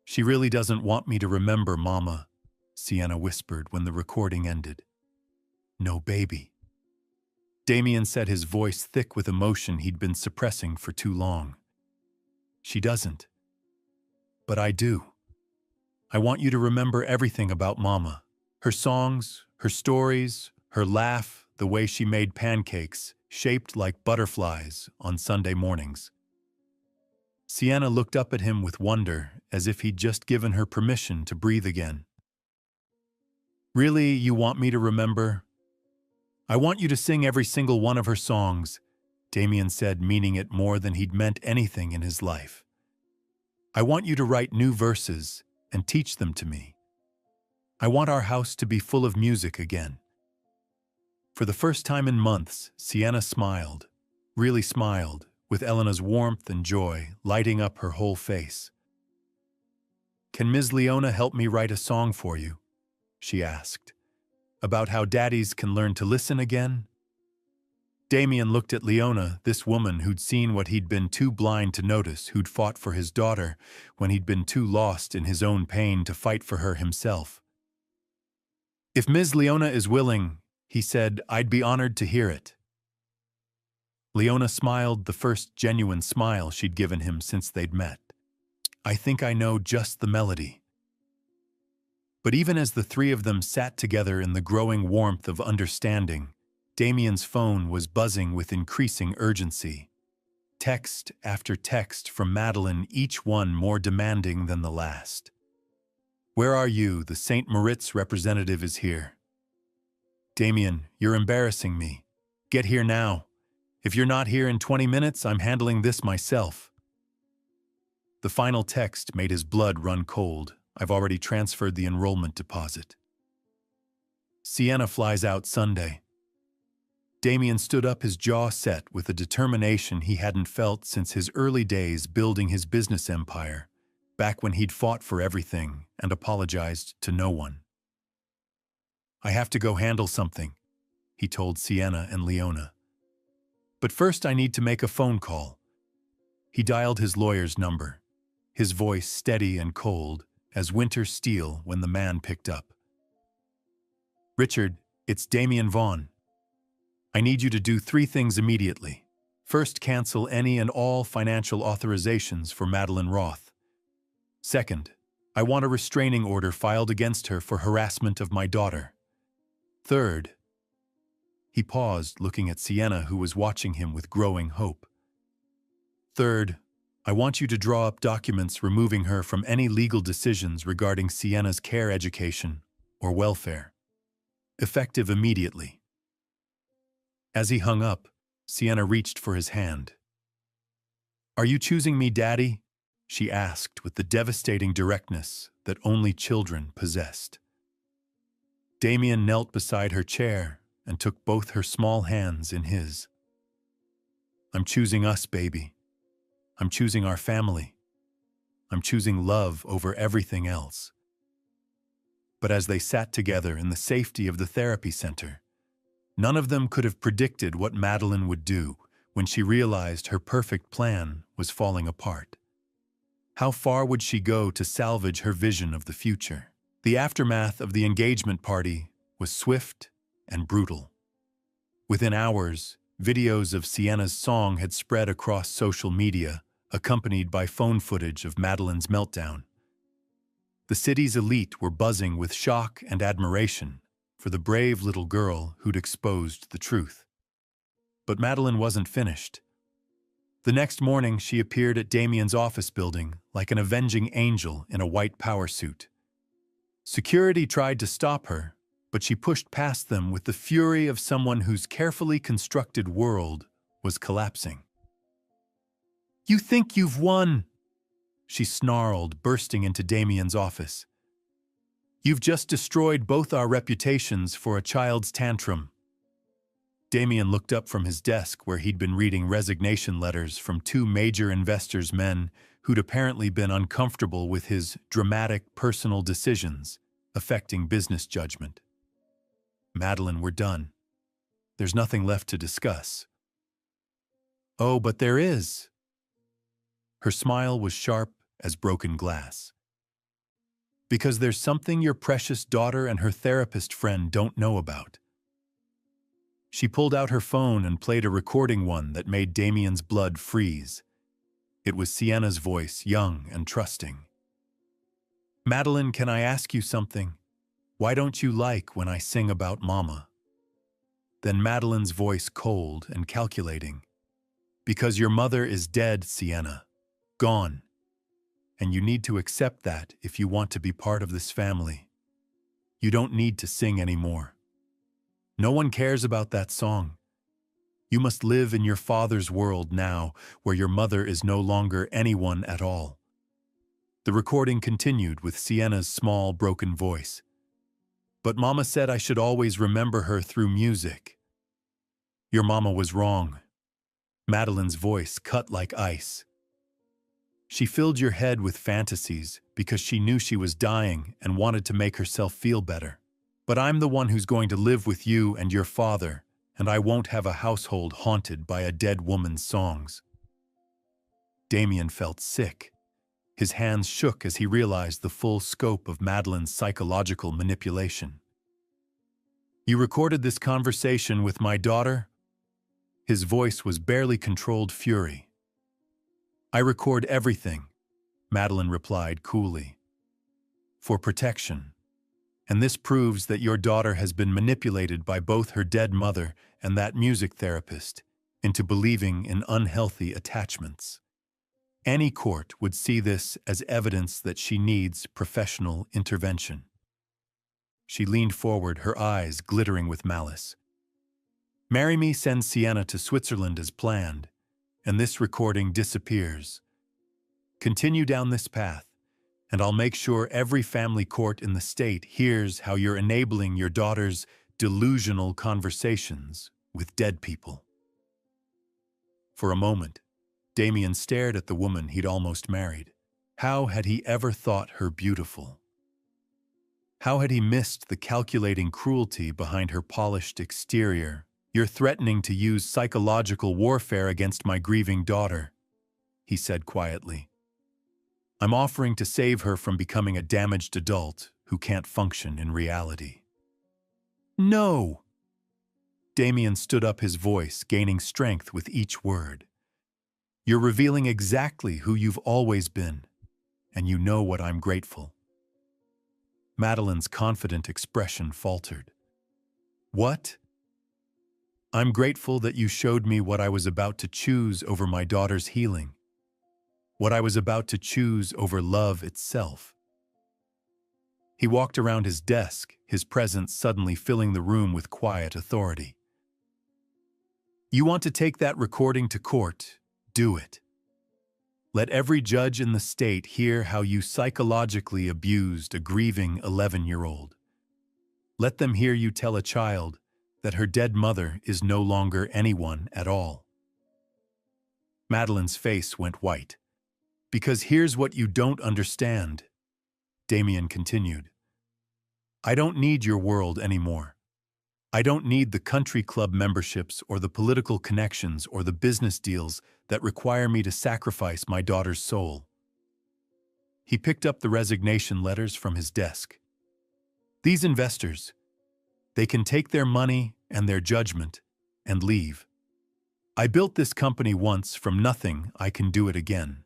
"She really doesn't want me to remember, Mama," Sienna whispered when the recording ended. "No, baby." Damien said, his voice thick with emotion he'd been suppressing for too long. "She doesn't. But I do. I want you to remember everything about Mama. Her songs, her stories, her laugh, the way she made pancakes, shaped like butterflies, on Sunday mornings." Sienna looked up at him with wonder, as if he'd just given her permission to breathe again. "Really, you want me to remember?" "I want you to sing every single one of her songs," Damien said, meaning it more than he'd meant anything in his life. "I want you to write new verses and teach them to me. I want our house to be full of music again." For the first time in months, Sienna smiled, really smiled, with Elena's warmth and joy lighting up her whole face. "Can Ms. Leona help me write a song for you?" she asked. About how daddies can learn to listen again? Damien looked at Leona, this woman who'd seen what he'd been too blind to notice, who'd fought for his daughter when he'd been too lost in his own pain to fight for her himself. "If Ms. Leona is willing," he said, "I'd be honored to hear it." Leona smiled, the first genuine smile she'd given him since they'd met. "I think I know just the melody." But even as the three of them sat together in the growing warmth of understanding, Damien's phone was buzzing with increasing urgency. Text after text from Madeline, each one more demanding than the last. "Where are you? The St. Moritz representative is here." "Damien, you're embarrassing me. Get here now. If you're not here in 20 minutes, I'm handling this myself." The final text made his blood run cold. "I've already transferred the enrollment deposit." Sienna flies out Sunday. Damien stood up, his jaw set with a determination he hadn't felt since his early days building his business empire, back when he'd fought for everything and apologized to no one. "I have to go handle something," he told Sienna and Leona. "But first I need to make a phone call." He dialed his lawyer's number, his voice steady and cold as winter steel when the man picked up. "Richard, it's Damien Vaughn. I need you to do 3 things immediately. First, cancel any and all financial authorizations for Madeline Roth. Second, I want a restraining order filed against her for harassment of my daughter. Third," he paused, looking at Sienna, who was watching him with growing hope. "Third, I want you to draw up documents removing her from any legal decisions regarding Sienna's care, education, or welfare. Effective immediately." As he hung up, Sienna reached for his hand. "Are you choosing me, Daddy?" she asked with the devastating directness that only children possessed. Damien knelt beside her chair and took both her small hands in his. "I'm choosing us, baby. I'm choosing our family. I'm choosing love over everything else." But as they sat together in the safety of the therapy center, none of them could have predicted what Madeline would do when she realized her perfect plan was falling apart. How far would she go to salvage her vision of the future? The aftermath of the engagement party was swift and brutal. Within hours, videos of Sienna's song had spread across social media, accompanied by phone footage of Madeline's meltdown. The city's elite were buzzing with shock and admiration for the brave little girl who'd exposed the truth. But Madeline wasn't finished. The next morning, she appeared at Damien's office building like an avenging angel in a white power suit. Security tried to stop her, but she pushed past them with the fury of someone whose carefully constructed world was collapsing. "You think you've won?" she snarled, bursting into Damien's office. "You've just destroyed both our reputations for a child's tantrum." Damien looked up from his desk where he'd been reading resignation letters from 2 major investors' men who'd apparently been uncomfortable with his dramatic personal decisions affecting business judgment. "Madeline, we're done. There's nothing left to discuss." "Oh, but there is." Her smile was sharp as broken glass. "Because there's something your precious daughter and her therapist friend don't know about." She pulled out her phone and played a recording one that made Damien's blood freeze. It was Sienna's voice, young and trusting. "Madeline, can I ask you something? Why don't you like when I sing about Mama?" Then Madeline's voice, cold and calculating. "Because your mother is dead, Sienna. Gone. And you need to accept that if you want to be part of this family. You don't need to sing anymore. No one cares about that song. You must live in your father's world now, where your mother is no longer anyone at all." The recording continued with Sienna's small, broken voice. "But Mama said I should always remember her through music." "Your mama was wrong." Madeline's voice cut like ice. "She filled your head with fantasies because she knew she was dying and wanted to make herself feel better. But I'm the one who's going to live with you and your father, and I won't have a household haunted by a dead woman's songs." Damien felt sick. His hands shook as he realized the full scope of Madeline's psychological manipulation. "You recorded this conversation with my daughter?" His voice was barely controlled fury. "I record everything," Madeline replied coolly. "For protection. And this proves that your daughter has been manipulated by both her dead mother and that music therapist into believing in unhealthy attachments. Any court would see this as evidence that she needs professional intervention." She leaned forward, her eyes glittering with malice. "Marry Me sends Sienna to Switzerland as planned, and this recording disappears. Continue down this path, and I'll make sure every family court in the state hears how you're enabling your daughter's delusional conversations with dead people." For a moment, Damien stared at the woman he'd almost married. How had he ever thought her beautiful? How had he missed the calculating cruelty behind her polished exterior? "You're threatening to use psychological warfare against my grieving daughter," he said quietly. "I'm offering to save her from becoming a damaged adult who can't function in reality." "No!" Damien stood up, his voice gaining strength with each word. "You're revealing exactly who you've always been, and you know what I'm grateful." Madeline's confident expression faltered. "What?" "I'm grateful that you showed me what I was about to choose over my daughter's healing, what I was about to choose over love itself." He walked around his desk, his presence suddenly filling the room with quiet authority. "You want to take that recording to court? Do it. Let every judge in the state hear how you psychologically abused a grieving 11-year-old. Let them hear you tell a child that her dead mother is no longer anyone at all." Madeline's face went white. "Because here's what you don't understand," Damien continued. "I don't need your world anymore. I don't need the country club memberships or the political connections or the business deals that require me to sacrifice my daughter's soul." He picked up the resignation letters from his desk. "These investors, they can take their money and their judgment and leave. I built this company once from nothing. I can do it again.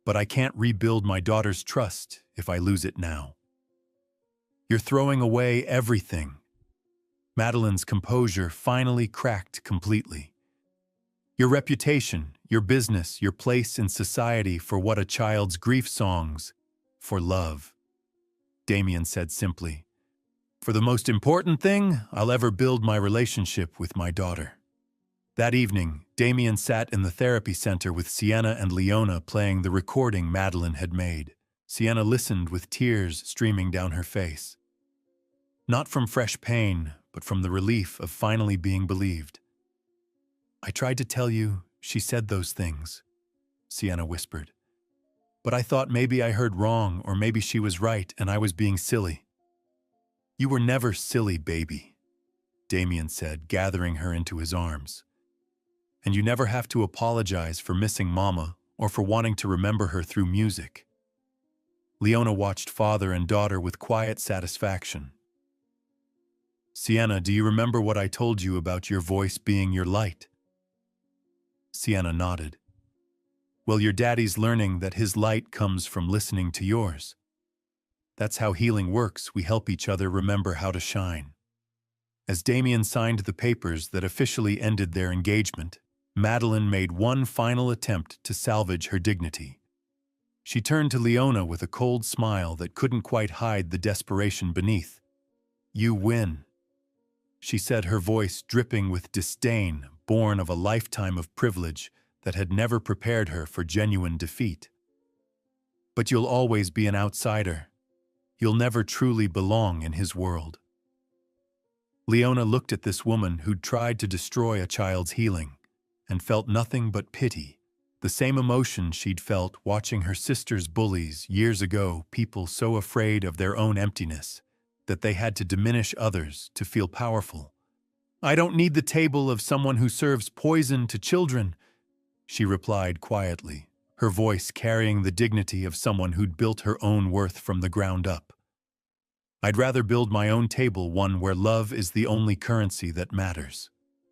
But I can't rebuild my daughter's trust if I lose it now. You're throwing away everything." Madeline's composure finally cracked completely. "Your reputation, your business, your place in society for what a child's grief songs, for love," Damien said simply. "For the most important thing I'll ever build, my relationship with my daughter." That evening, Damien sat in the therapy center with Sienna and Leona playing the recording Madeline had made. Sienna listened with tears streaming down her face. Not from fresh pain, but from the relief of finally being believed. "I tried to tell you she said those things," Sienna whispered. "But I thought maybe I heard wrong, or maybe she was right and I was being silly." "You were never silly, baby," Damien said, gathering her into his arms. "And you never have to apologize for missing Mama or for wanting to remember her through music." Leona watched father and daughter with quiet satisfaction. "Sienna, do you remember what I told you about your voice being your light?" Sienna nodded. "Well, your daddy's learning that his light comes from listening to yours. That's how healing works. We help each other remember how to shine." As Damien signed the papers that officially ended their engagement, Madeline made one final attempt to salvage her dignity. She turned to Leona with a cold smile that couldn't quite hide the desperation beneath. "You win," she said, her voice dripping with disdain, born of a lifetime of privilege that had never prepared her for genuine defeat. "But you'll always be an outsider. You'll never truly belong in his world." Leona looked at this woman who'd tried to destroy a child's healing and felt nothing but pity, the same emotion she'd felt watching her sister's bullies years ago, people so afraid of their own emptiness that they had to diminish others to feel powerful. "I don't need the table of someone who serves poison to children," she replied quietly, her voice carrying the dignity of someone who'd built her own worth from the ground up. "I'd rather build my own table, one where love is the only currency that matters."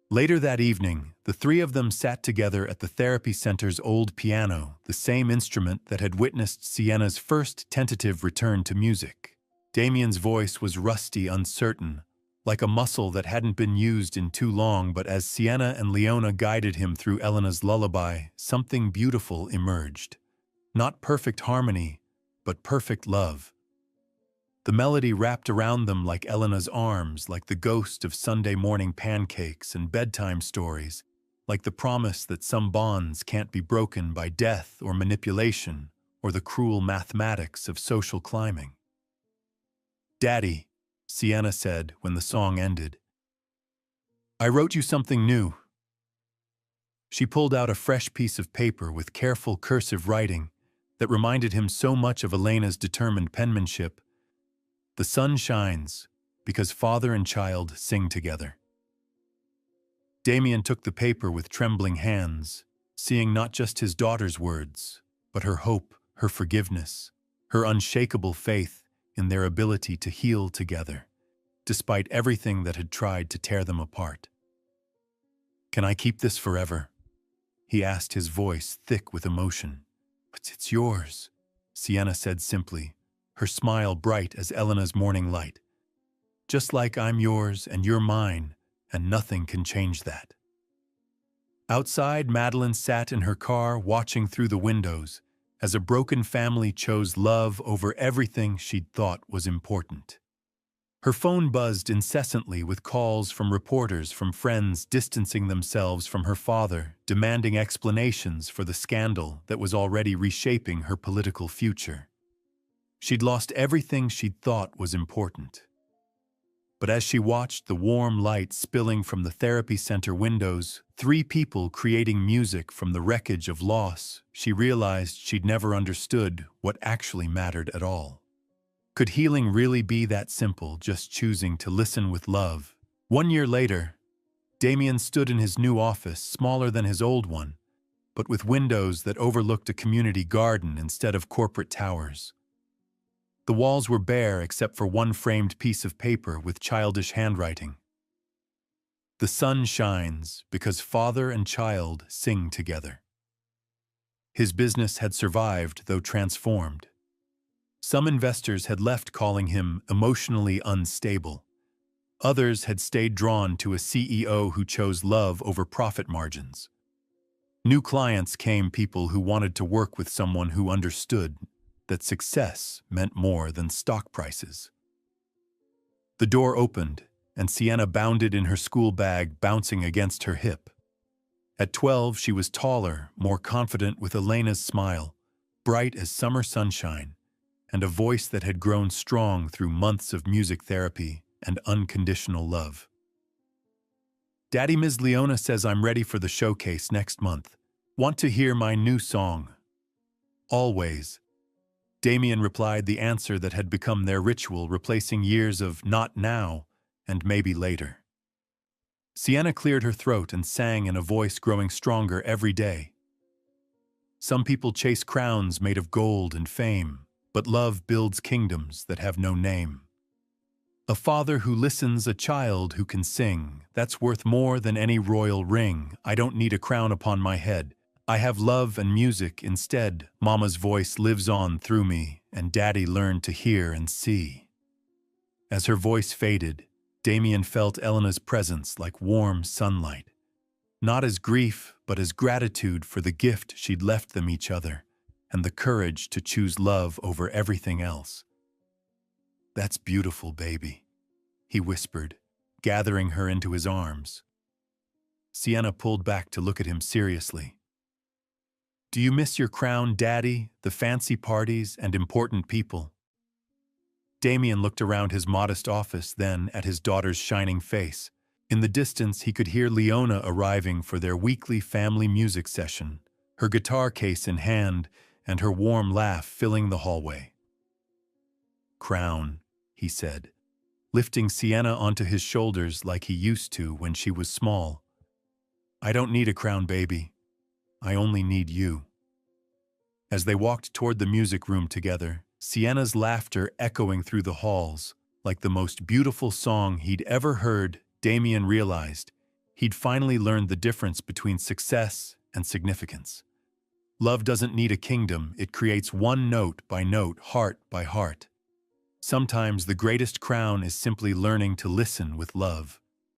Later that evening, the three of them sat together at the therapy center's old piano, the same instrument that had witnessed Sienna's first tentative return to music. Damien's voice was rusty, uncertain, like a muscle that hadn't been used in too long, but as Sienna and Leona guided him through Elena's lullaby, something beautiful emerged. Not perfect harmony, but perfect love. The melody wrapped around them like Elena's arms, like the ghost of Sunday morning pancakes and bedtime stories, like the promise that some bonds can't be broken by death or manipulation or the cruel mathematics of social climbing. "Daddy," Sienna said when the song ended, "I wrote you something new." She pulled out a fresh piece of paper with careful cursive writing that reminded him so much of Elena's determined penmanship. "The sun shines because father and child sing together." Damien took the paper with trembling hands, seeing not just his daughter's words, but her hope, her forgiveness, her unshakable faith in their ability to heal together, despite everything that had tried to tear them apart. "Can I keep this forever?" he asked, his voice thick with emotion. "But it's yours," Sienna said simply, her smile bright as Elena's morning light. "Just like I'm yours and you're mine, and nothing can change that." Outside, Madeline sat in her car watching through the windows as a broken family chose love over everything she'd thought was important. Her phone buzzed incessantly with calls from reporters, from friends distancing themselves from her father, demanding explanations for the scandal that was already reshaping her political future. She'd lost everything she'd thought was important. But as she watched the warm light spilling from the therapy center windows, three people creating music from the wreckage of loss, she realized she'd never understood what actually mattered at all. Could healing really be that simple, just choosing to listen with love? 1 year later, Damien stood in his new office, smaller than his old one, but with windows that overlooked a community garden instead of corporate towers. The walls were bare except for one framed piece of paper with childish handwriting. "The sun shines because father and child sing together." His business had survived, though transformed. Some investors had left, calling him emotionally unstable. Others had stayed drawn to a CEO who chose love over profit margins. New clients came, people who wanted to work with someone who understood that success meant more than stock prices. The door opened, and Sienna bounded in her school bag, bouncing against her hip. At 12, she was taller, more confident, with Elena's smile, bright as summer sunshine, and a voice that had grown strong through months of music therapy and unconditional love. "Daddy, Ms. Leona says I'm ready for the showcase next month. Want to hear my new song?" "Always." Damien replied, the answer that had become their ritual, replacing years of "not now" and "maybe later." Sienna cleared her throat and sang in a voice growing stronger every day. "Some people chase crowns made of gold and fame, but love builds kingdoms that have no name. A father who listens, a child who can sing, that's worth more than any royal ring. I don't need a crown upon my head. I have love and music instead. Mama's voice lives on through me, and Daddy learned to hear and see." As her voice faded, Damien felt Elena's presence like warm sunlight. Not as grief, but as gratitude for the gift she'd left them, each other, and the courage to choose love over everything else. "That's beautiful, baby," he whispered, gathering her into his arms. Sienna pulled back to look at him seriously. "Do you miss your crown, Daddy, the fancy parties and important people?" Damien looked around his modest office, then at his daughter's shining face. In the distance, he could hear Leona arriving for their weekly family music session, her guitar case in hand and her warm laugh filling the hallway. "Crown," he said, lifting Sienna onto his shoulders like he used to when she was small. "I don't need a crown, baby. I only need you." As they walked toward the music room together, Sienna's laughter echoing through the halls, like the most beautiful song he'd ever heard, Damien realized he'd finally learned the difference between success and significance. Love doesn't need a kingdom, it creates one note by note, heart by heart. Sometimes the greatest crown is simply learning to listen with love.